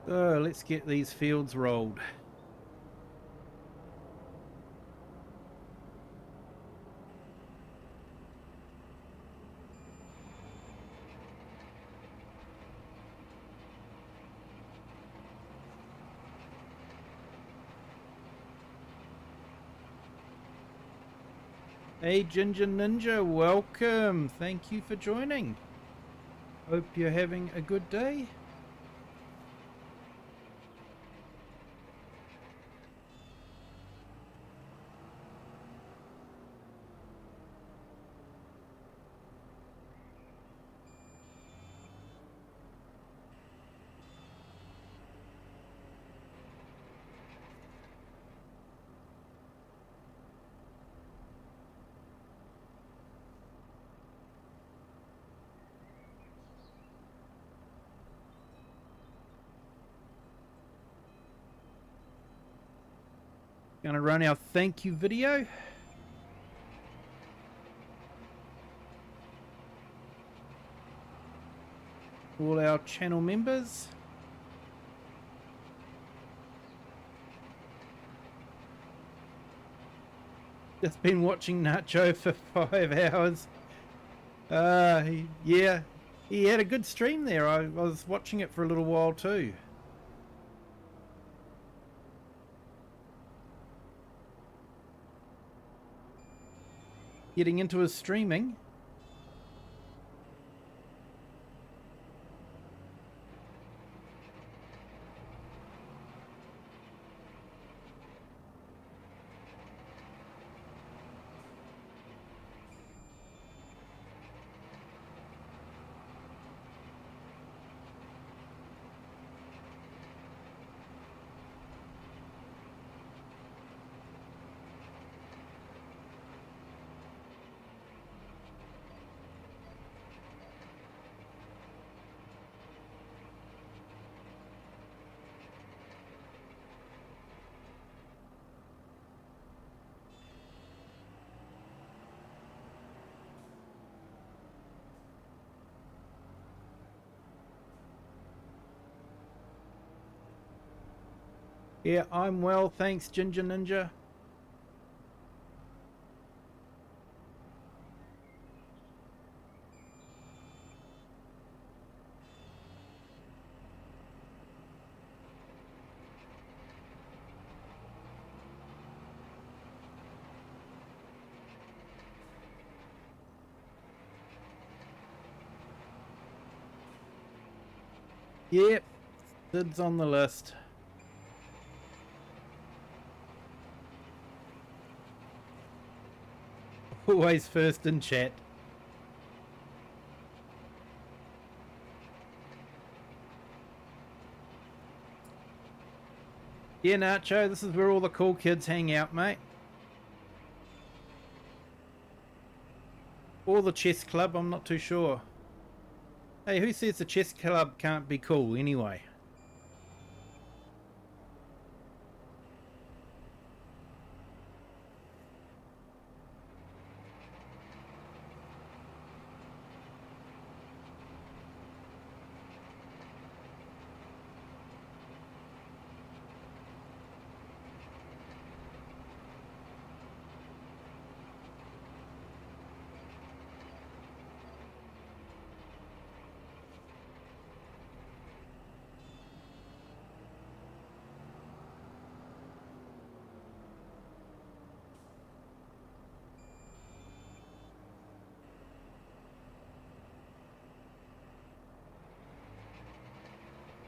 So let's get these fields rolled. Hey Ginger Ninja, welcome. Thank you for joining. Hope you're having a good day. Gonna run our thank you video. All our channel members. Just been watching Nacho for 5 hours. Yeah, he had a good stream there. I was watching it for a little while too. getting into his streaming. Yeah, I'm well, thanks, Ginger Ninja. Yep, Sid's on the list. Always first in chat. Yeah, Nacho, this is where all the cool kids hang out, mate. Or the chess club, I'm not too sure. Hey, who says the chess club can't be cool anyway?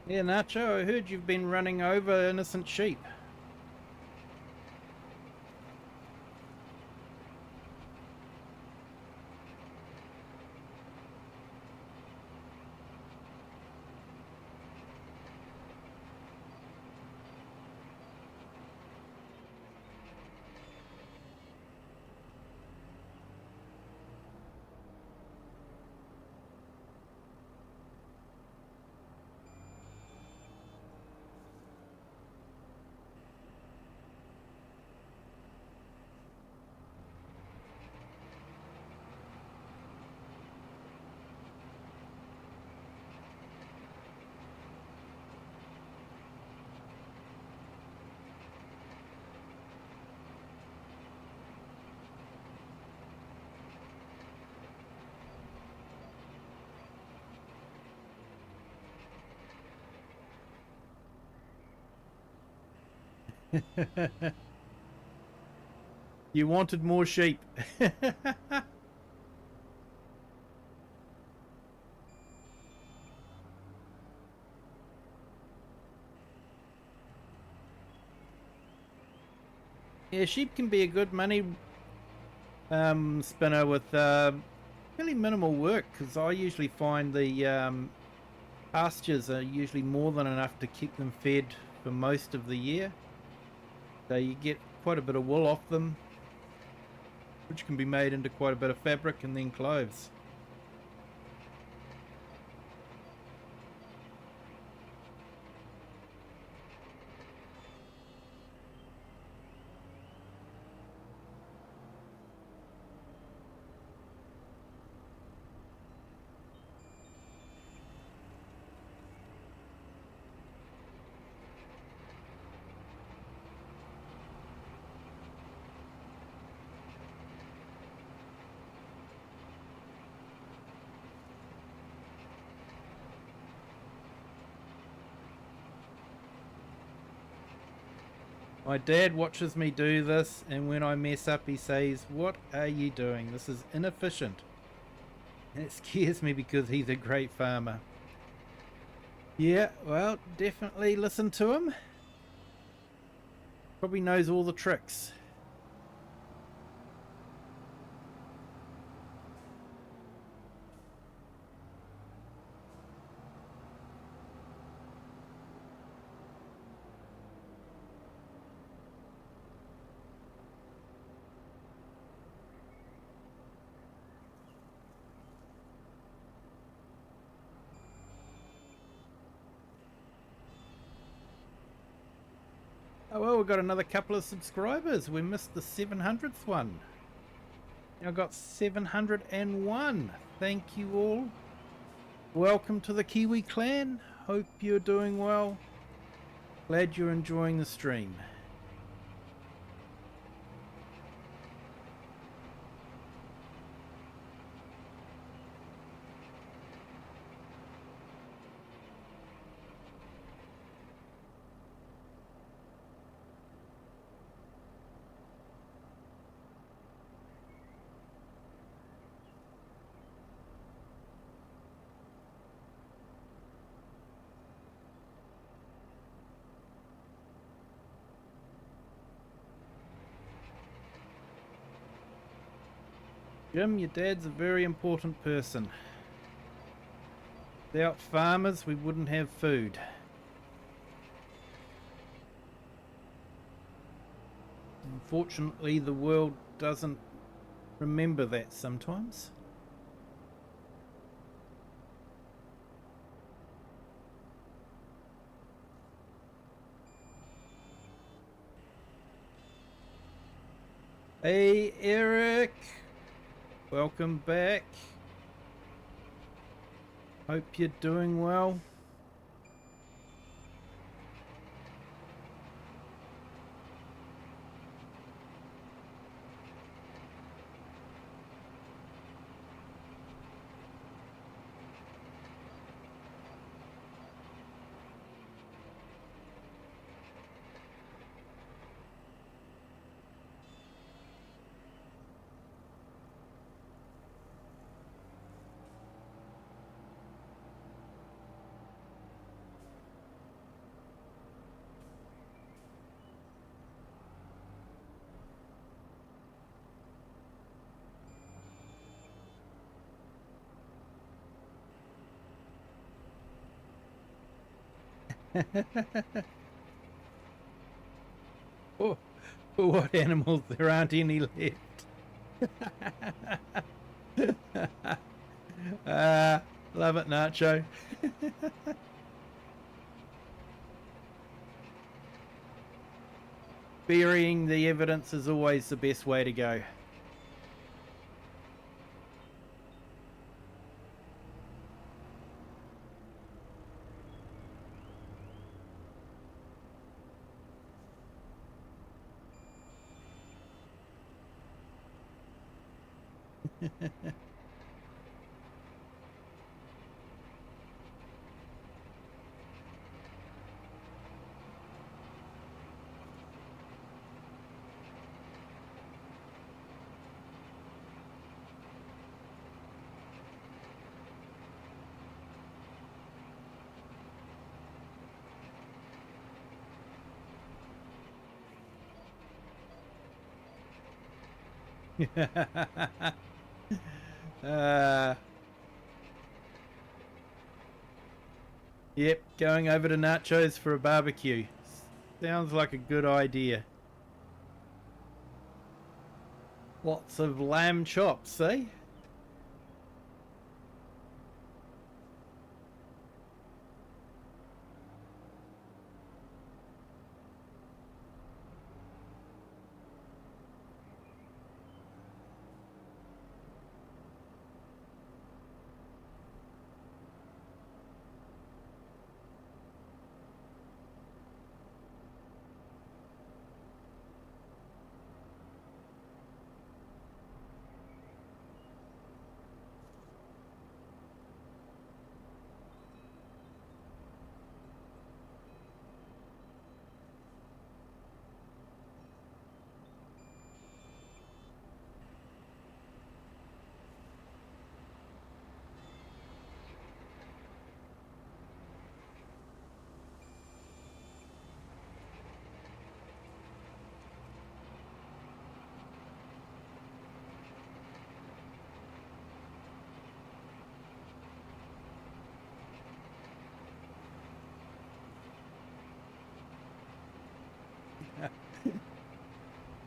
Yeah, Nacho, I heard you've been running over innocent sheep. You wanted more sheep. Yeah, sheep can be a good money spinner with really minimal work, because I usually find the pastures are usually more than enough to keep them fed for most of the year. So you get quite a bit of wool off them, which can be made into quite a bit of fabric and then clothes. My dad watches me do this, and when I mess up he says, "What are you doing? This is inefficient." And it scares me because he's a great farmer. Yeah, well, definitely listen to him. Probably knows all the tricks. Oh well, we've got another couple of subscribers. We missed the 700th one. Now got 701. Thank you all. Welcome to the Kiwi clan. Hope you're doing well. Glad you're enjoying the stream. Jim, your dad's a very important person. Without farmers, we wouldn't have food. Unfortunately, the world doesn't remember that sometimes. Hey, Eric. Welcome back. Hope you're doing well. Oh, what animals? There aren't any left. Love it, Nacho. Burying the evidence is always the best way to go. Yep, going over to Nacho's for a barbecue. Sounds like a good idea. Lots of lamb chops, eh?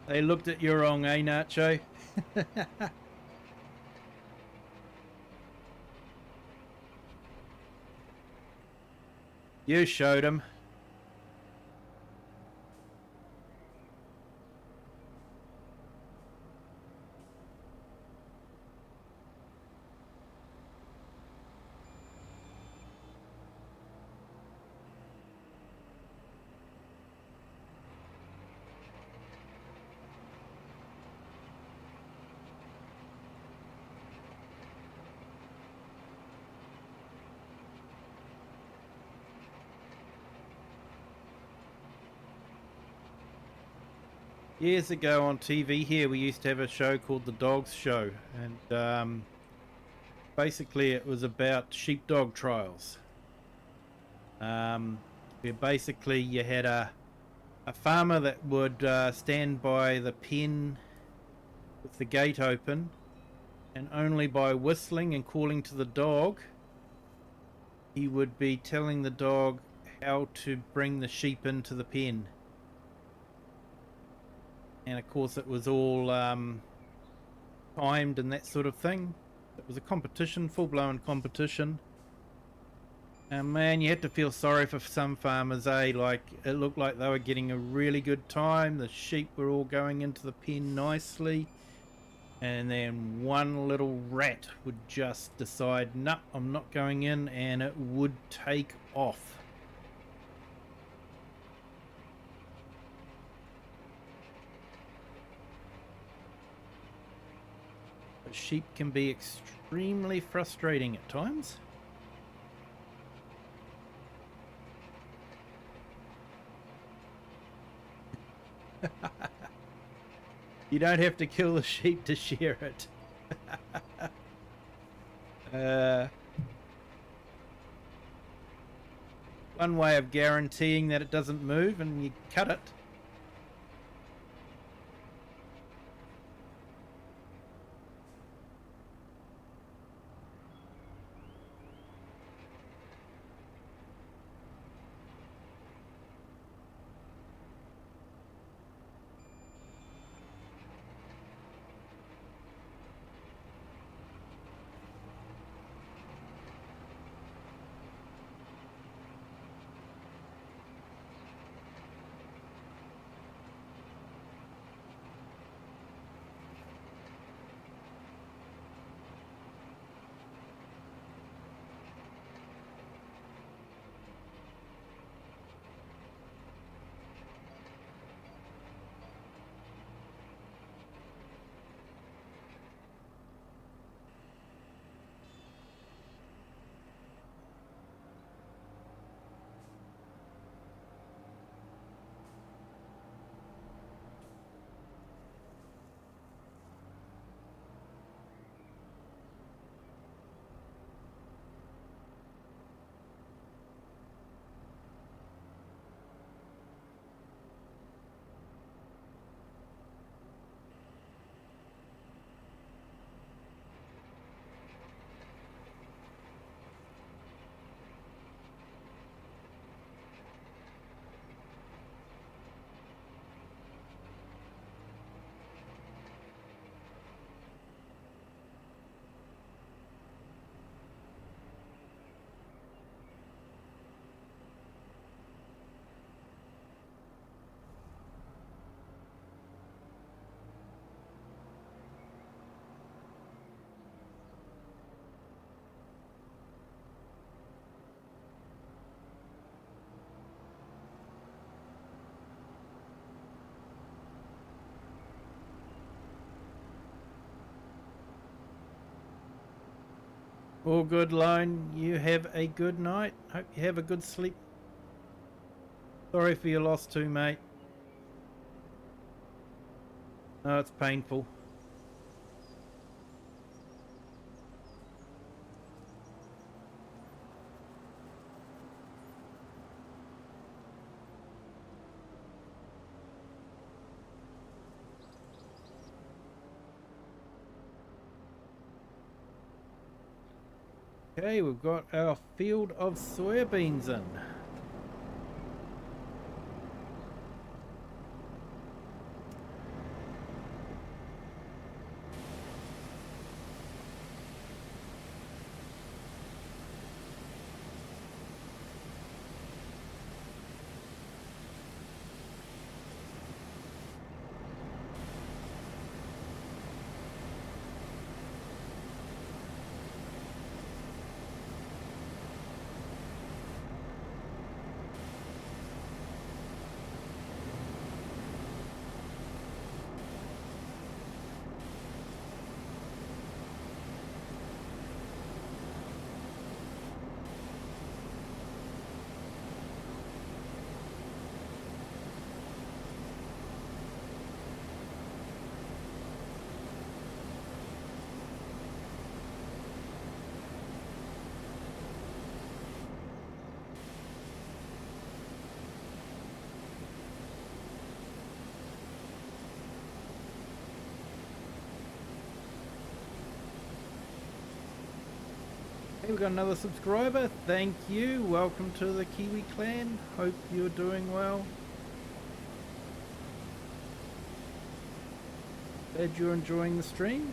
They looked at you wrong, eh, Nacho? You showed him. Years ago on TV here, we used to have a show called The Dogs Show, and basically it was about sheepdog trials. Where basically you had a farmer that would stand by the pen with the gate open, and only by whistling and calling to the dog, he would be telling the dog how to bring the sheep into the pen. And of course it was all timed and that sort of thing. It was a competition, full-blown competition. And man, you had to feel sorry for some farmers, eh? Like, it looked like they were getting a really good time. The sheep were all going into the pen nicely. And then one little rat would just decide, no, I'm not going in, and it would take off. Sheep can be extremely frustrating at times. You don't have to kill the sheep to share it. One way of guaranteeing that it doesn't move, and you cut it. All good, Lone. You have a good night. Hope you have a good sleep. Sorry for your loss too, mate. Oh, it's painful. Okay, we've got our field of soybeans in. Hey, we got another subscriber. Thank you. Welcome to the Kiwi clan. Hope you're doing well. Glad you're enjoying the stream.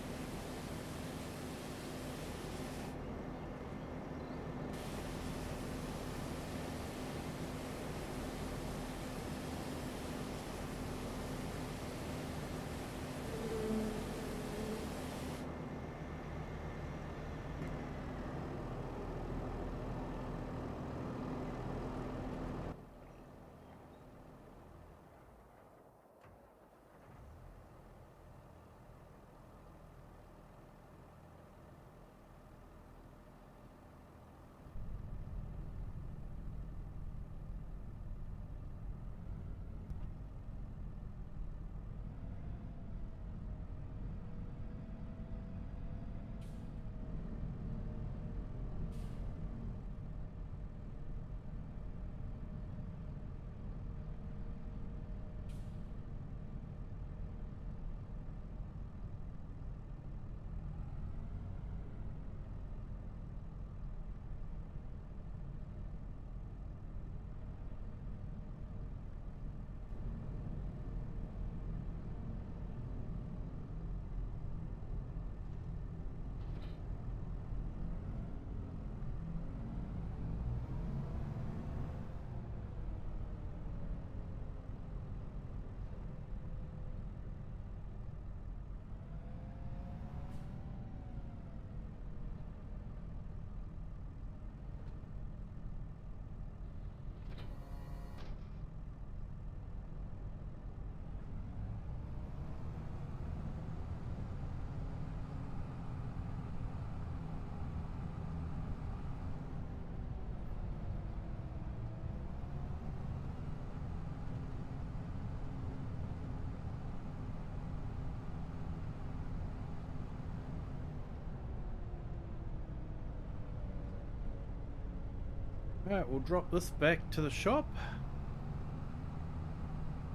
Alright, we'll drop this back to the shop.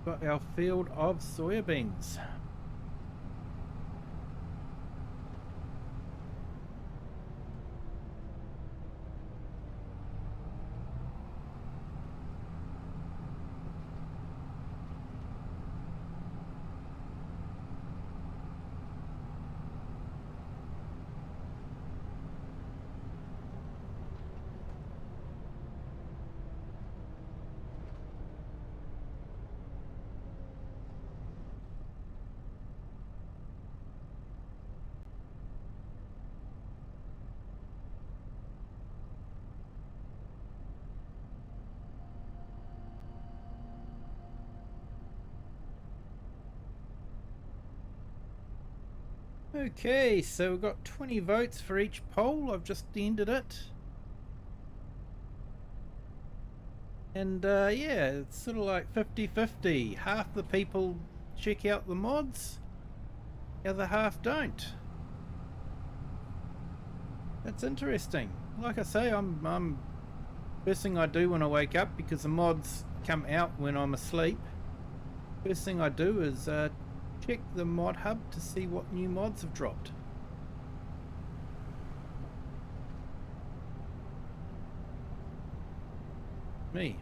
Got our field of soybeans. Okay, so we've got 20 votes for each poll. I've just ended it. And yeah, it's sort of like 50-50. Half the people check out the mods, the other half don't. That's interesting. Like I say, I'm first thing I do when I wake up, because the mods come out when I'm asleep. First thing I do is check the mod hub to see what new mods have dropped. Me.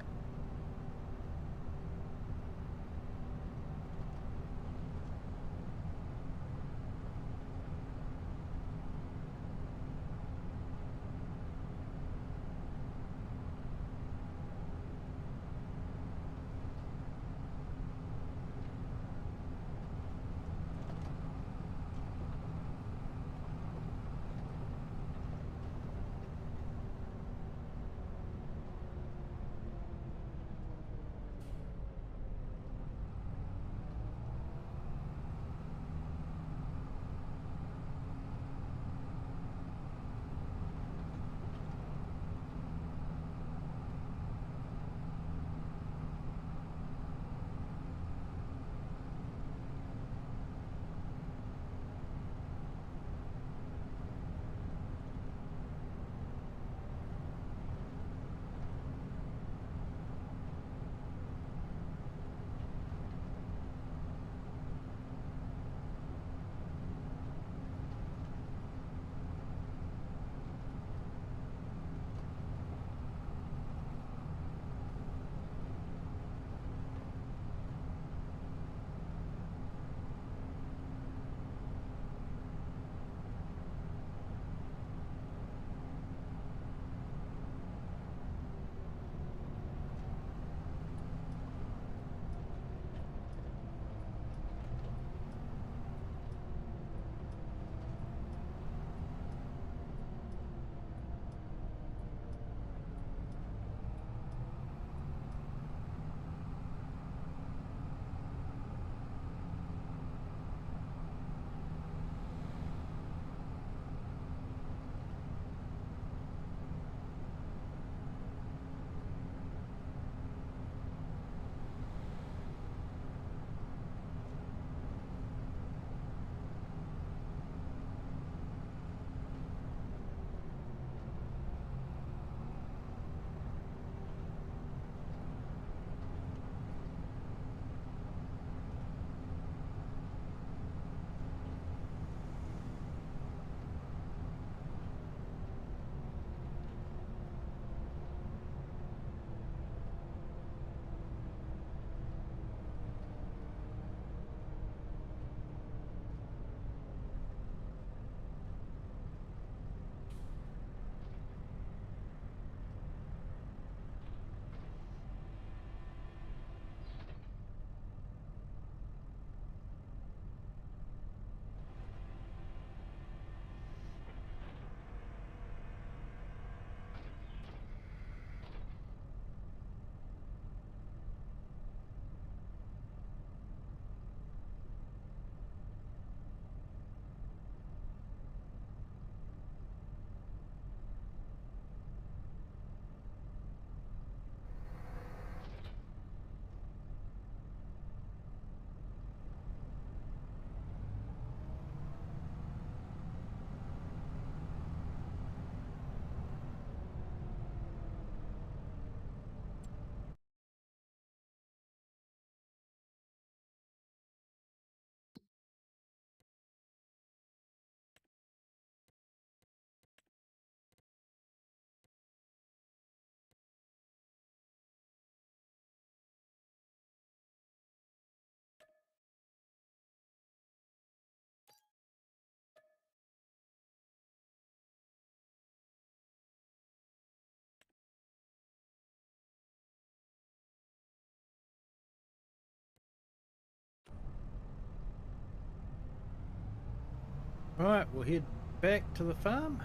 Right, we'll head back to the farm.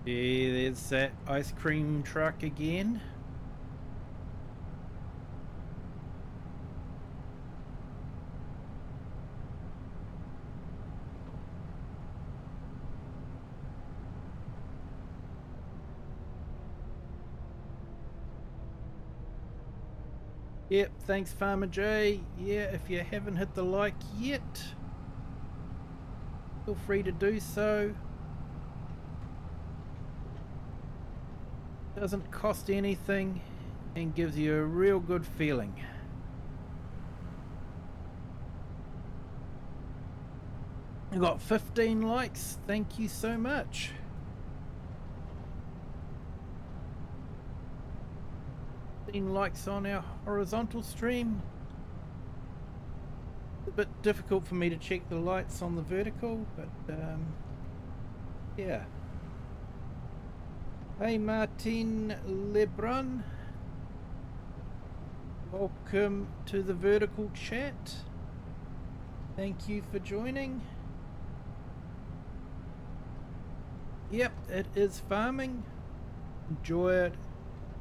Yeah, there's that ice cream truck again. Yep, thanks Farmer J. Yeah, if you haven't hit the like yet, feel free to do so. Doesn't cost anything and gives you a real good feeling. I got 15 likes, thank you so much. Likes on our horizontal stream. It's a bit difficult for me to check the lights on the vertical, but yeah. Hey Martin Lebrun, welcome to the vertical chat. Thank you for joining. Yep, it is farming. Enjoy it.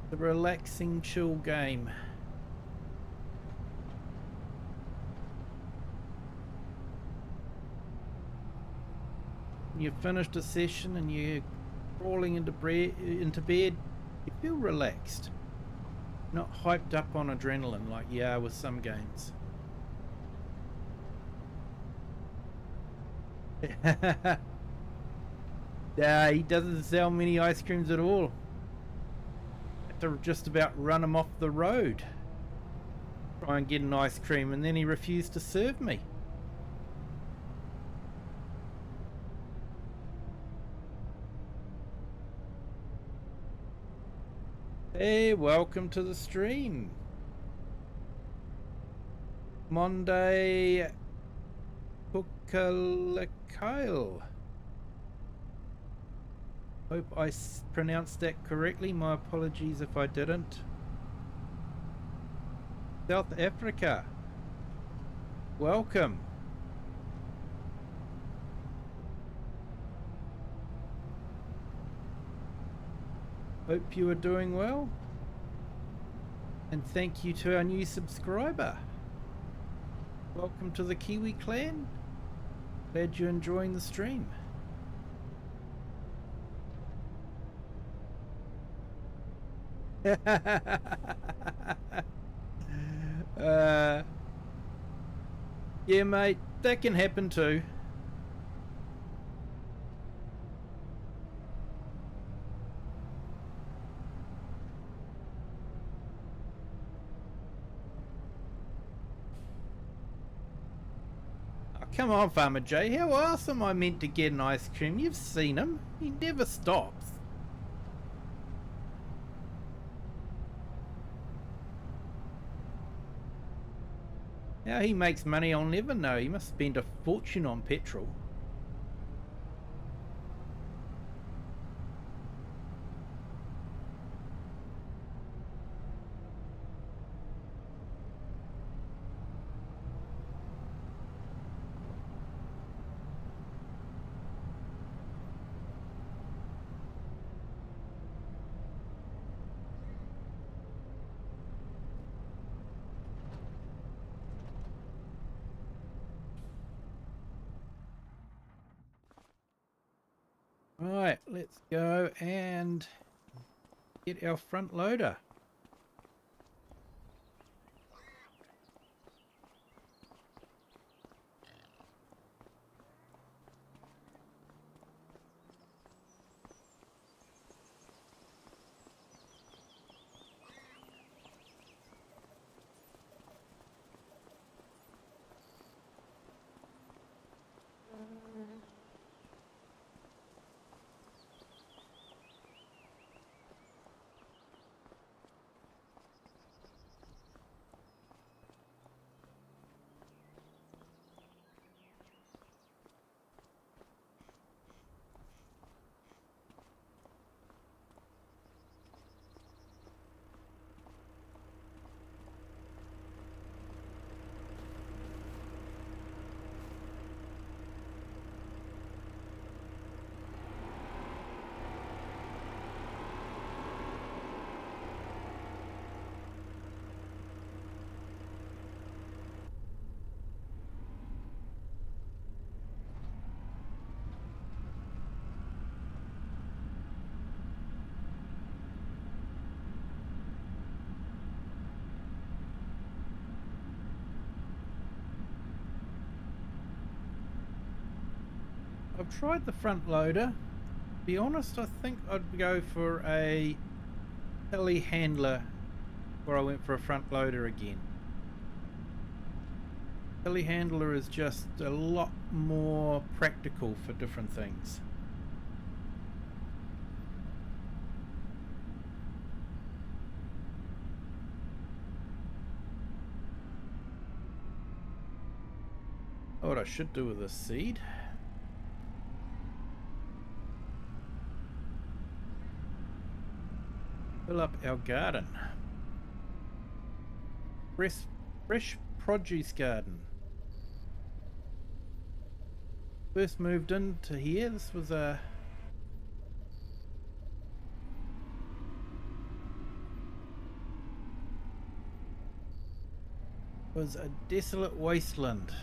The relaxing chill game. You've finished a session and you're crawling into bed, you feel relaxed, not hyped up on adrenaline like you are with some games. Yeah, he doesn't sell many ice creams at all. To just about run him off the road, try and get an ice cream, and then he refused to serve me. Hey, welcome to the stream, Monday Kukalakail. Hope I pronounced that correctly. My apologies if I didn't. South Africa. Welcome. Hope you are doing well. And thank you to our new subscriber. Welcome to the Kiwi clan. Glad you're enjoying the stream. Yeah, mate, that can happen too. Oh, come on, Farmer J. How else am I meant to get an ice cream? You've seen him. He never stops. How he makes money, I'll never know. He must spend a fortune on petrol. Right, let's go and get our front loader. I've tried the front loader. To be honest, I think I'd go for a telehandler before I went for a front loader again. Telehandler is just a lot more practical for different things. What I should do with this seed. Fill up our garden. Fresh produce garden. First moved into here, this was a desolate wasteland.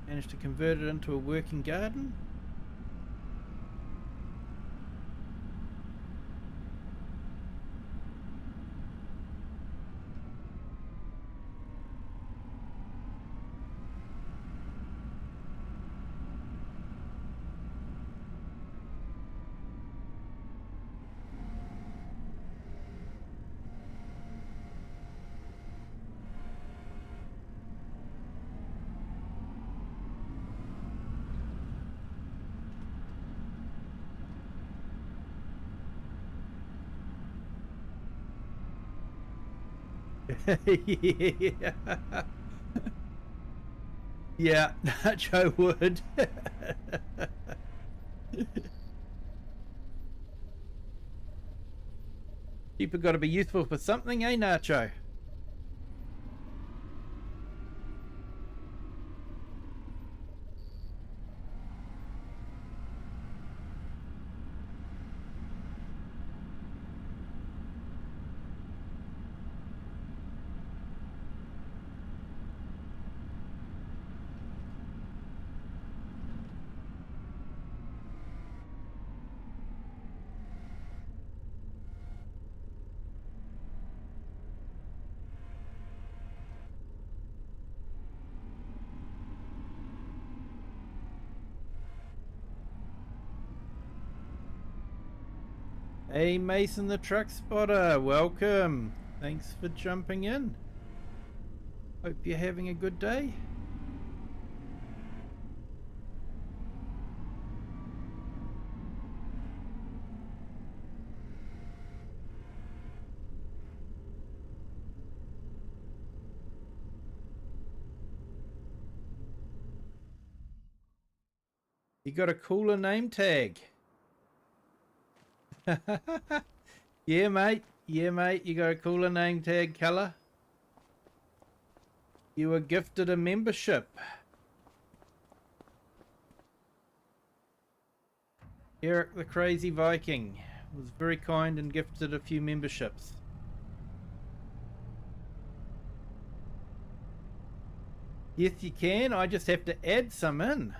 Managed to convert it into a working garden. Yeah. Yeah, Nacho would. People got to be useful for something, eh, Nacho? Hey, Mason the truck spotter, welcome. Thanks for jumping in. Hope you're having a good day. You got a cooler name tag. Yeah, mate. Yeah, mate. You got a cooler name tag color. You were gifted a membership. Eric the Crazy Viking was very kind and gifted a few memberships. Yes, you can. I just have to add some in.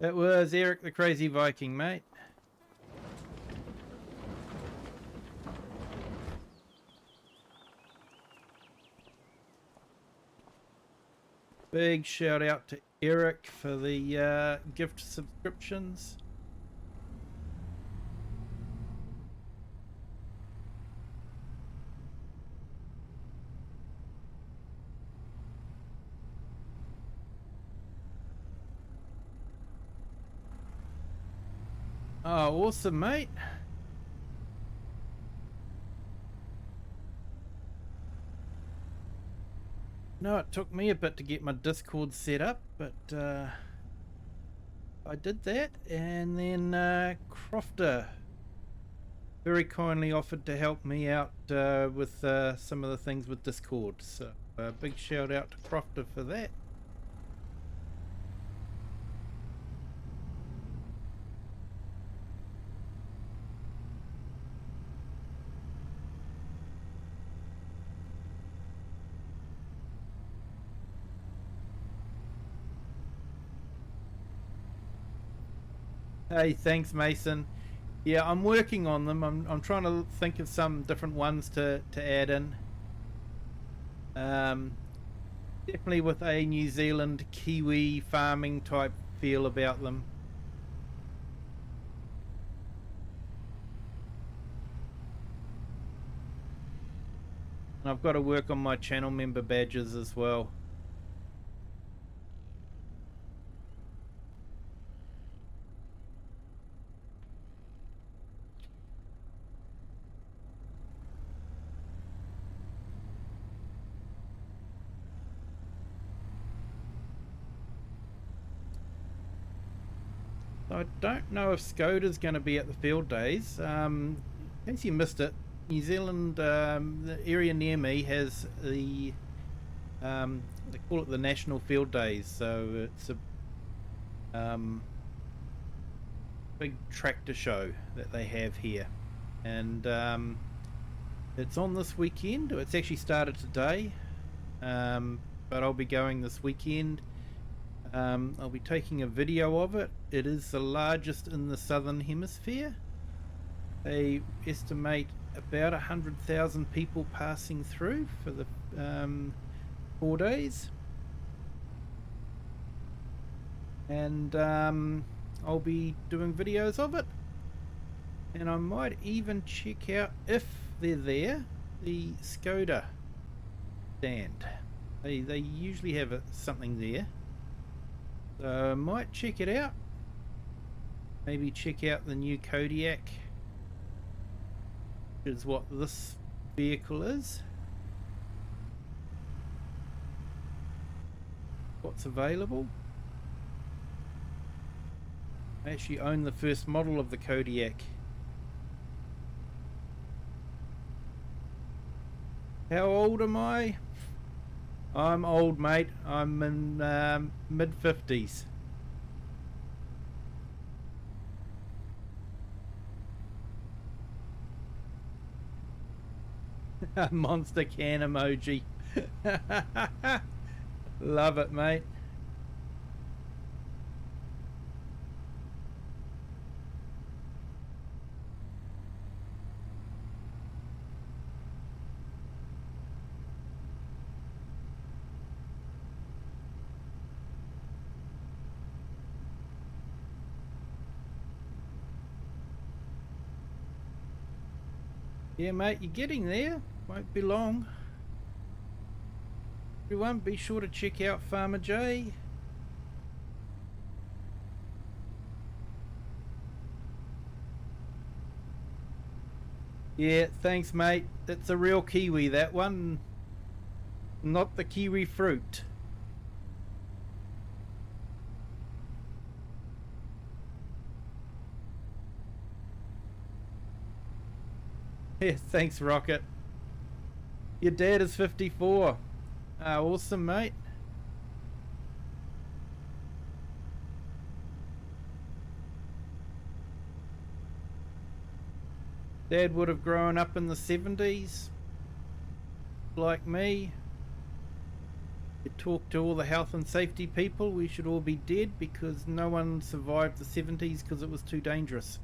It was Eric the Crazy Viking, mate. Big shout out to Eric for the gift subscriptions. Oh, awesome, mate. No, it took me a bit to get my Discord set up, but I did that, and then Crofter very kindly offered to help me out with some of the things with Discord. So big shout out to Crofter for that. Hey, thanks, Mason. Yeah, I'm working on them. I'm trying to think of some different ones to add in. Um, Definitely with a New Zealand Kiwi farming type feel about them. And I've got to work on my channel member badges as well. I don't know if Skoda's going to be at the field days. In case you missed it, New Zealand, the area near me has they call it the National Field Days. So it's a big tractor show that they have here, and it's on this weekend. It's actually started today, but I'll be going this weekend. I'll be taking a video of it. It is the largest in the southern hemisphere. They estimate about 100,000 people passing through for the 4 days, and I'll be doing videos of it, and I might even check out, if they're there, the Skoda stand. They usually have something there. So I might check it out. Maybe check out the new Kodiak, which is what this vehicle is. What's available. I actually own the first model of the Kodiak. How old am I? I'm old, mate. I'm in mid-50s. Monster can emoji. Love it, mate. Yeah, mate, you're getting there. Won't be long. Everyone, be sure to check out Farmer J. Yeah, thanks, mate. It's a real Kiwi, that one. Not the kiwi fruit. Yeah, thanks, Rocket. Your dad is 54. Awesome, mate. Dad would have grown up in the 70s, like me. You talk to all the health and safety people, we should all be dead because no one survived the 70s because it was too dangerous.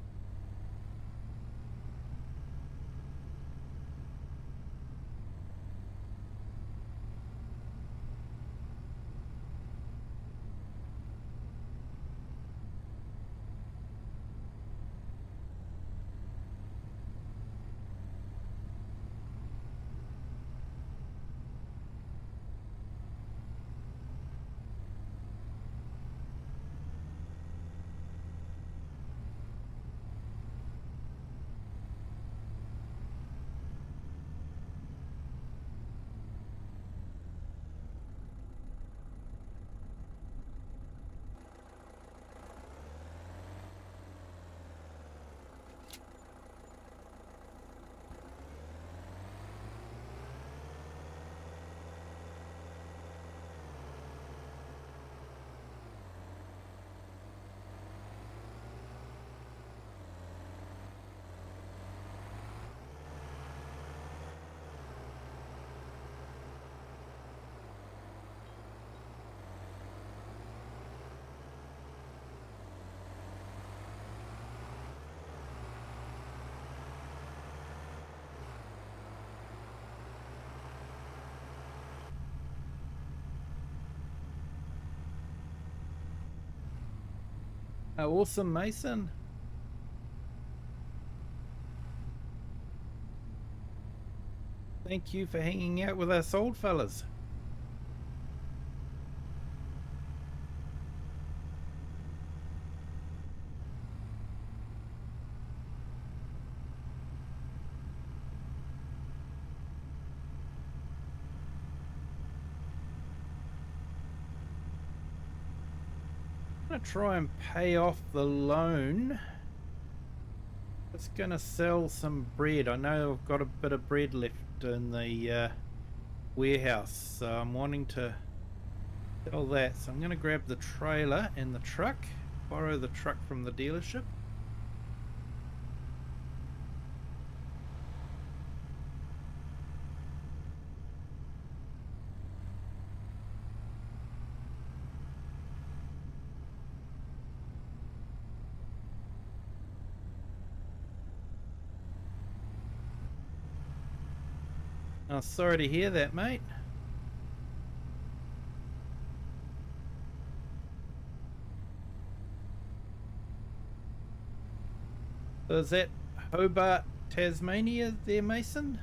Awesome, Mason. Thank you for hanging out with us old fellas. I'm gonna try and pay off the loan. Just gonna sell some bread. I know I've got a bit of bread left in the warehouse, so I'm wanting to sell that. So I'm gonna grab the trailer and the truck, borrow the truck from the dealership. Oh, sorry to hear that, mate. So is that Hobart, Tasmania there, Mason?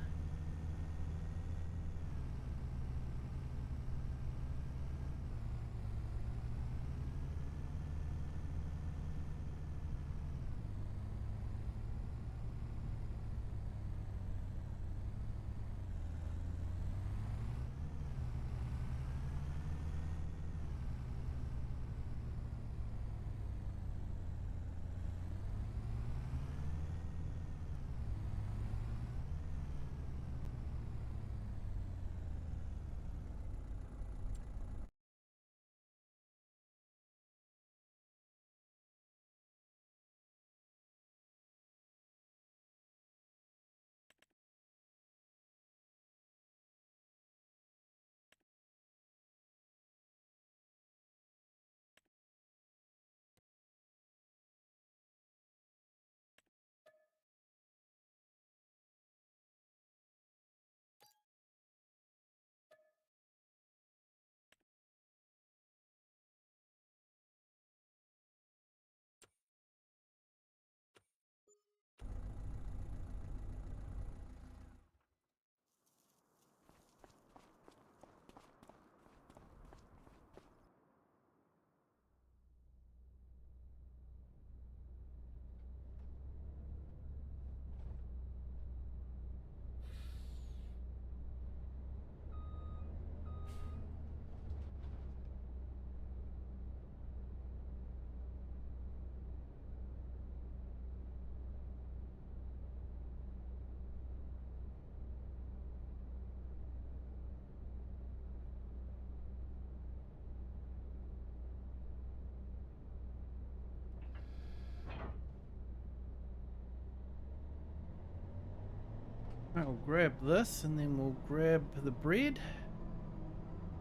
I'll grab this and then we'll grab the bread.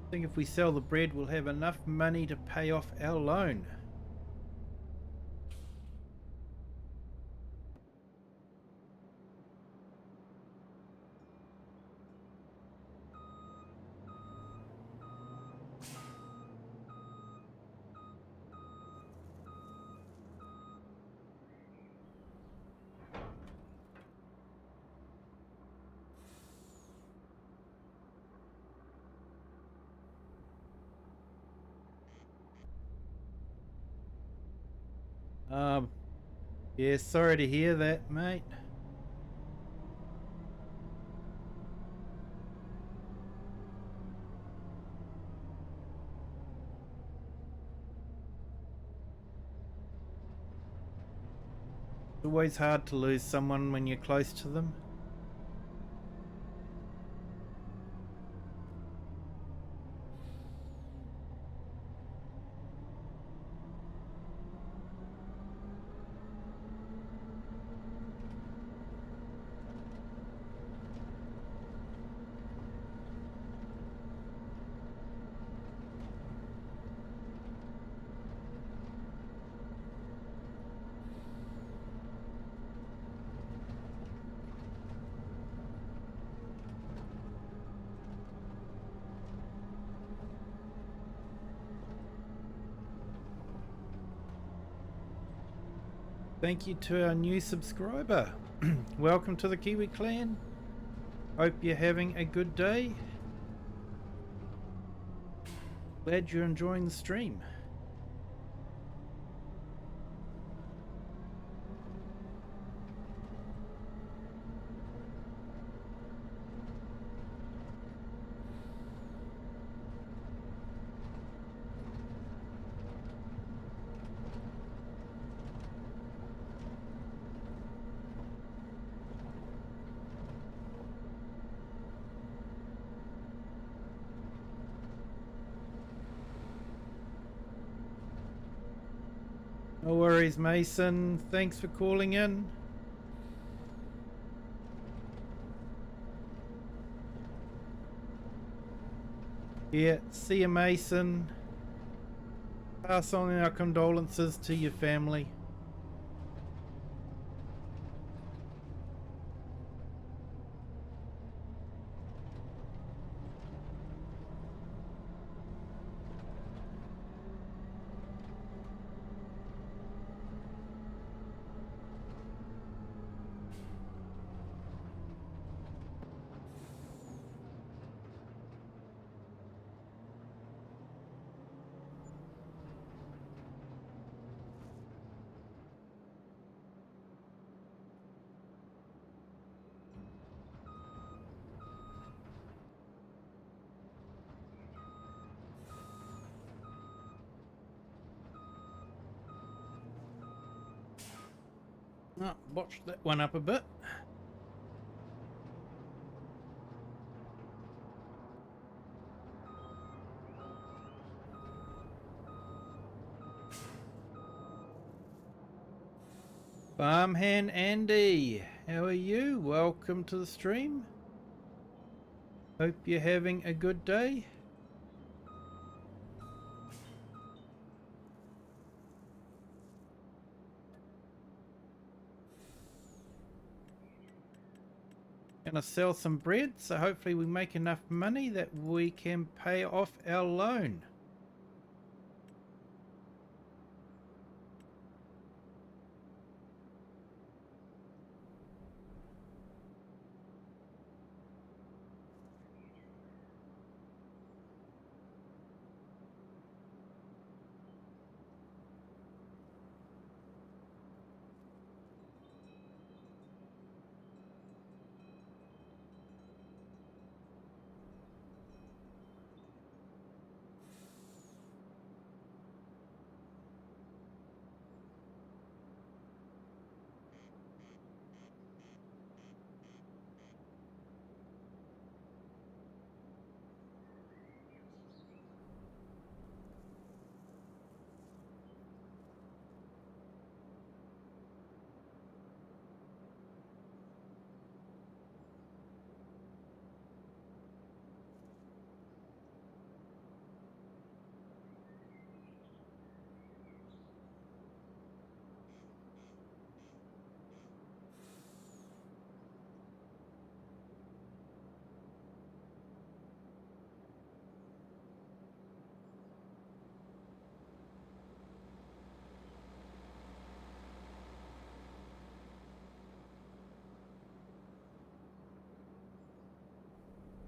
I think if we sell the bread, we'll have enough money to pay off our loan. Yeah, sorry to hear that, mate. It's always hard to lose someone when you're close to them. Thank you to our new subscriber. Welcome to the Kiwi clan. Hope you're having a good day. Glad you're enjoying the stream. No worries, Mason. Thanks for calling in. Yeah, see you, Mason. Pass on our condolences to your family. Oh, botched that one up a bit. Farmhand Andy, how are you? Welcome to the stream. Hope you're having a good day. Gonna sell some bread, so hopefully we make enough money that we can pay off our loan.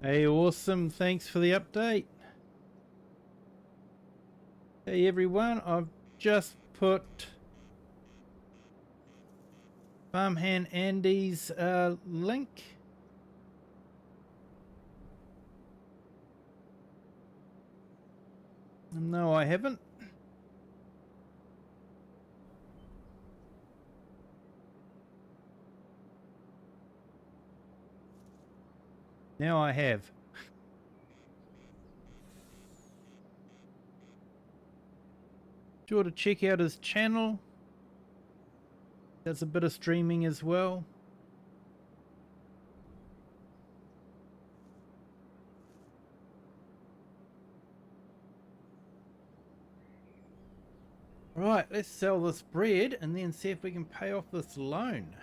Hey, awesome. Thanks for the update. Hey, everyone. I've just put Farmhand Andy's link. No, I haven't. Now I have. Sure to check out his channel. Does a bit of streaming as well. Right, let's sell this bread and then see if we can pay off this loan.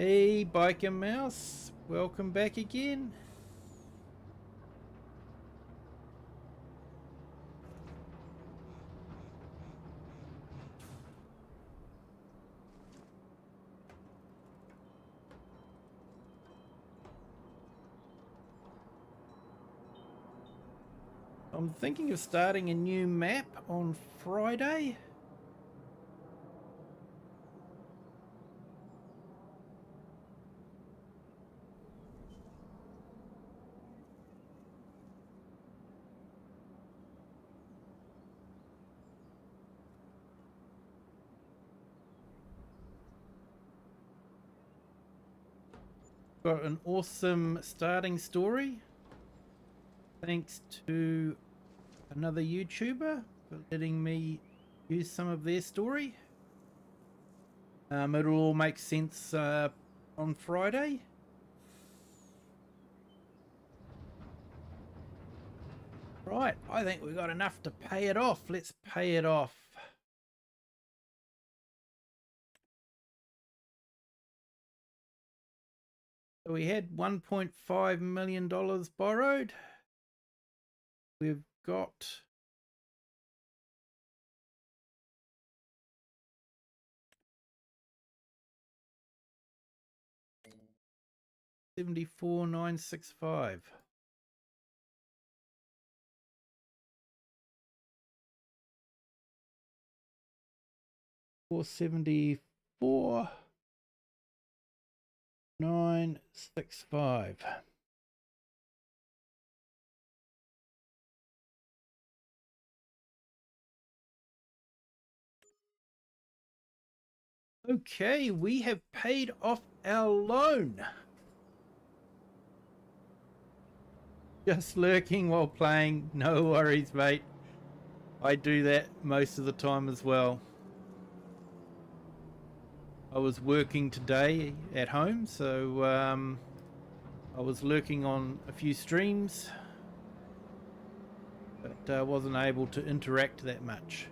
Hey, Biker Mouse, welcome back again. I'm thinking of starting a new map on Friday. Got an awesome starting story. Thanks to another YouTuber for letting me use some of their story. It'll all make sense on Friday. Right, I think we've got enough to pay it off. Let's pay it off. So we had $1.5 million borrowed. We've got $74,965. $474,965. Okay, we have paid off our loan. Just lurking while playing. No worries, mate. I do that most of the time as well. I was working today at home, so I was lurking on a few streams, but wasn't able to interact that much.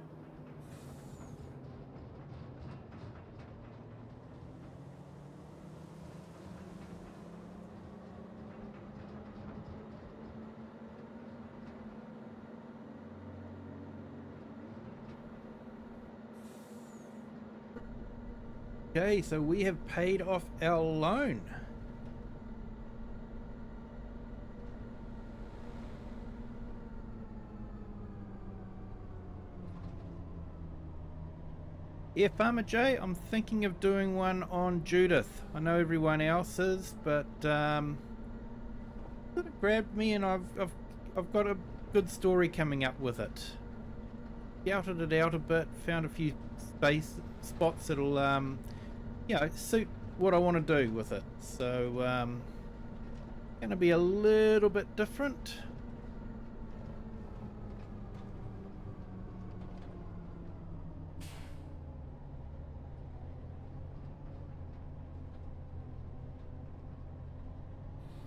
Okay, so we have paid off our loan. Yeah, Farmer J, I'm thinking of doing one on Judith. I know everyone else is, but sort of grabbed me, and I've got a good story coming up with it. Scouted it out a bit, found a few spots that'll you know, suit what I want to do with it. So going to be a little bit different.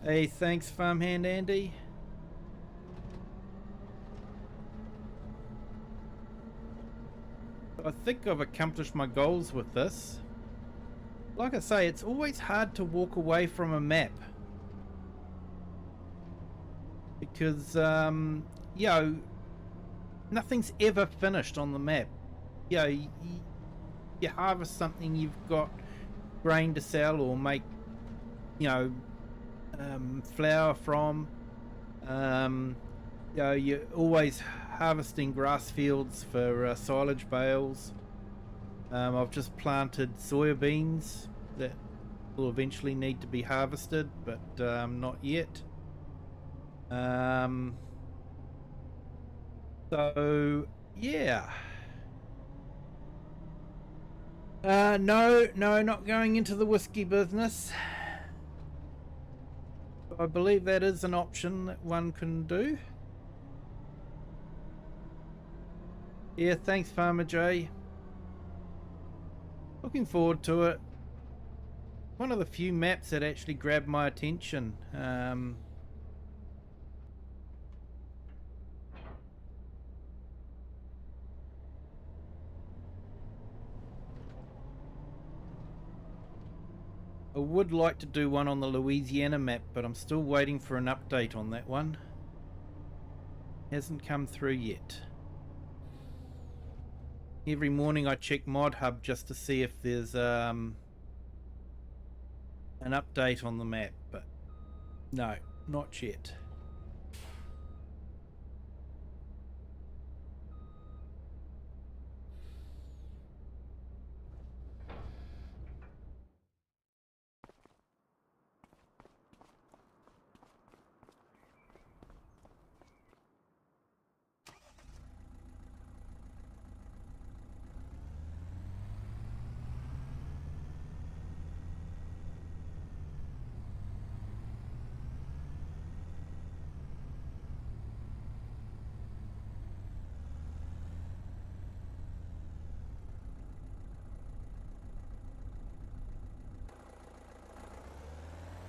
Hey, thanks Farmhand Andy. I think I've accomplished my goals with this. Like I say, it's always hard to walk away from a map, because you know, nothing's ever finished on the map. You know, you harvest something, you've got grain to sell or make, you know, flour from. You know, you're always harvesting grass fields for silage bales. I've just planted soybeans that will eventually need to be harvested, but not yet. So yeah. No, not going into the whiskey business. I believe that is an option that one can do. Yeah, thanks Farmer J. Looking forward to it. One of the few maps that actually grabbed my attention. I would like to do one on the Louisiana map, but I'm still waiting for an update on that one. Hasn't come through yet. Every morning I check Mod Hub just to see if there's an update on the map, but no, not yet.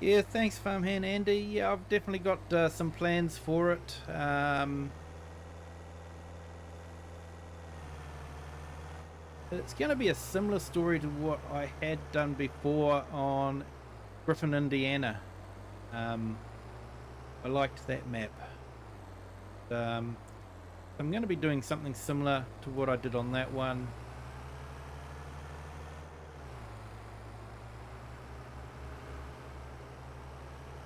Yeah, thanks Farmhand Andy. Yeah, I've definitely got some plans for it. It's going to be a similar story to what I had done before on Griffin, Indiana. I liked that map. I'm going to be doing something similar to what I did on that one.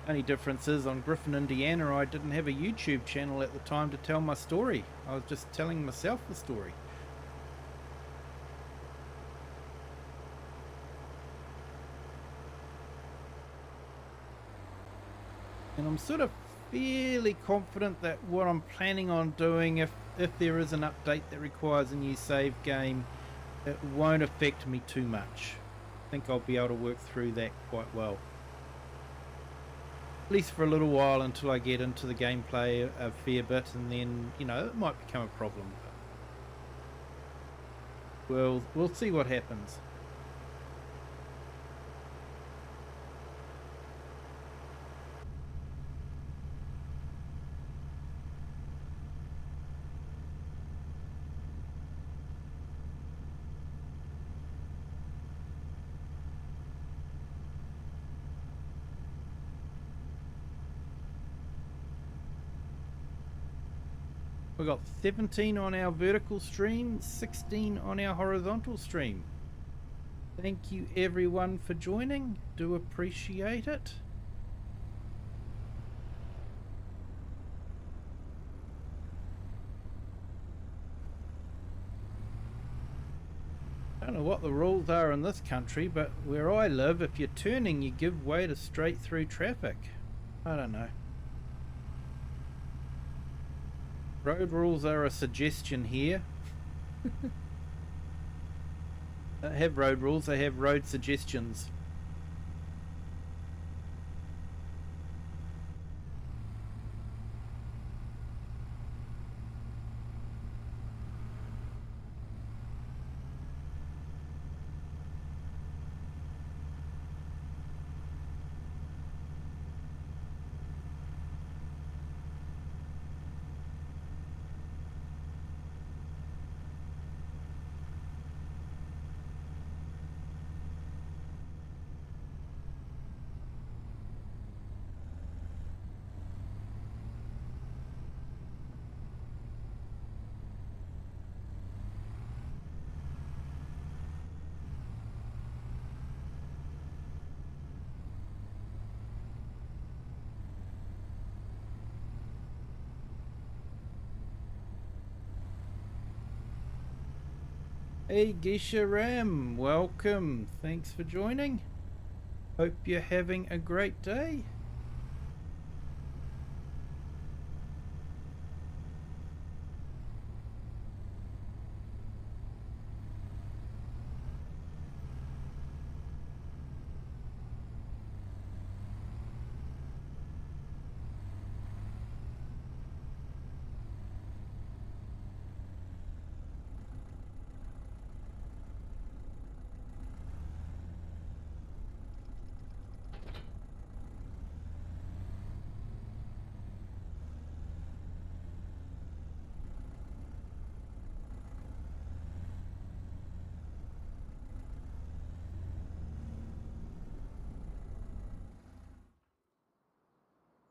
Only difference is on Griffin, Indiana, I didn't have a YouTube channel at the time to tell my story. I was just telling myself the story. And I'm sort of fairly confident that what I'm planning on doing, if there is an update that requires a new save game, it won't affect me too much. I think I'll be able to work through that quite well. At least for a little while until I get into the gameplay a fair bit, and then, you know, it might become a problem. But we'll see what happens. We've got 17 on our vertical stream, 16 on our horizontal stream. Thank you everyone for joining. Do appreciate it. I don't know what the rules are in this country, but where I live, if you're turning, you give way to straight through traffic. I don't know. Road rules are a suggestion here. They don't have road rules, they have road suggestions. Hey Geisha Ram, welcome. Thanks for joining. Hope you're having a great day.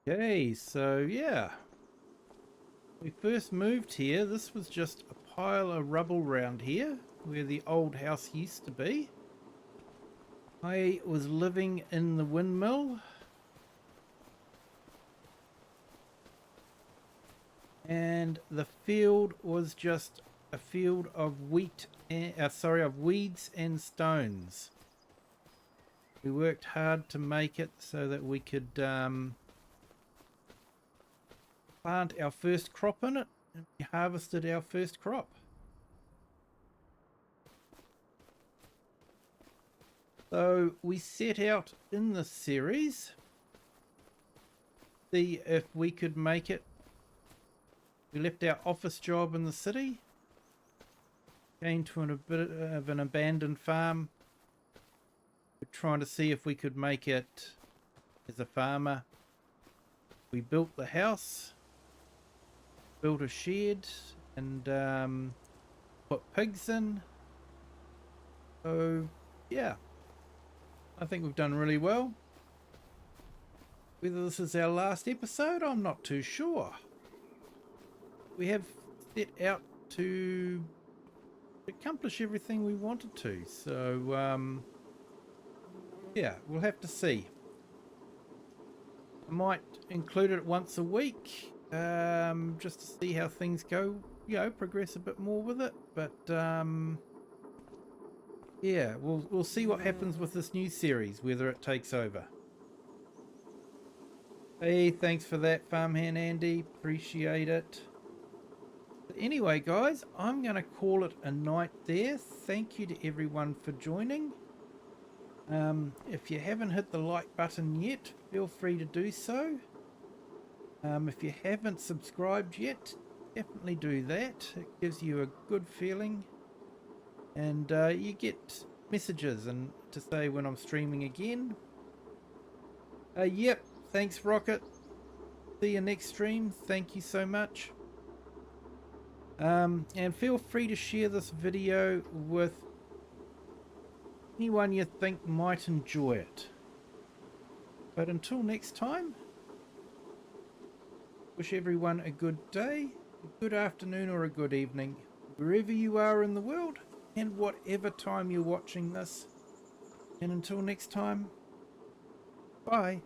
Okay, so yeah, we first moved here. This was just a pile of rubble round here where the old house used to be. I was living in the windmill, and the field was just a field of weeds and stones. We worked hard to make it so that we could plant our first crop in it, and we harvested our first crop. So we set out in this series see if we could make it. We left our office job in the city, came to a bit of an abandoned farm. We're trying to see if we could make it as a farmer. We built the house, built a shed, and put pigs in. So yeah, I think we've done really well. Whether this is our last episode, I'm not too sure. We have set out to accomplish everything we wanted to, so yeah, we'll have to see. I might include it once a week, just to see how things go, you know, progress a bit more with it, but yeah, we'll see what happens with this new series, whether it takes over. Hey, thanks for that, Farmhand Andy, appreciate it. Anyway, guys, I'm going to call it a night there. Thank you to everyone for joining. If you haven't hit the like button yet, feel free to do so. If you haven't subscribed yet, definitely do that. It gives you a good feeling, and you get messages and to say when I'm streaming again. Yep, thanks Rocket. See you next stream. Thank you so much. And feel free to share this video with anyone you think might enjoy it. But until next time, wish everyone a good day, a good afternoon or a good evening, wherever you are in the world and whatever time you're watching this. And until next time, bye.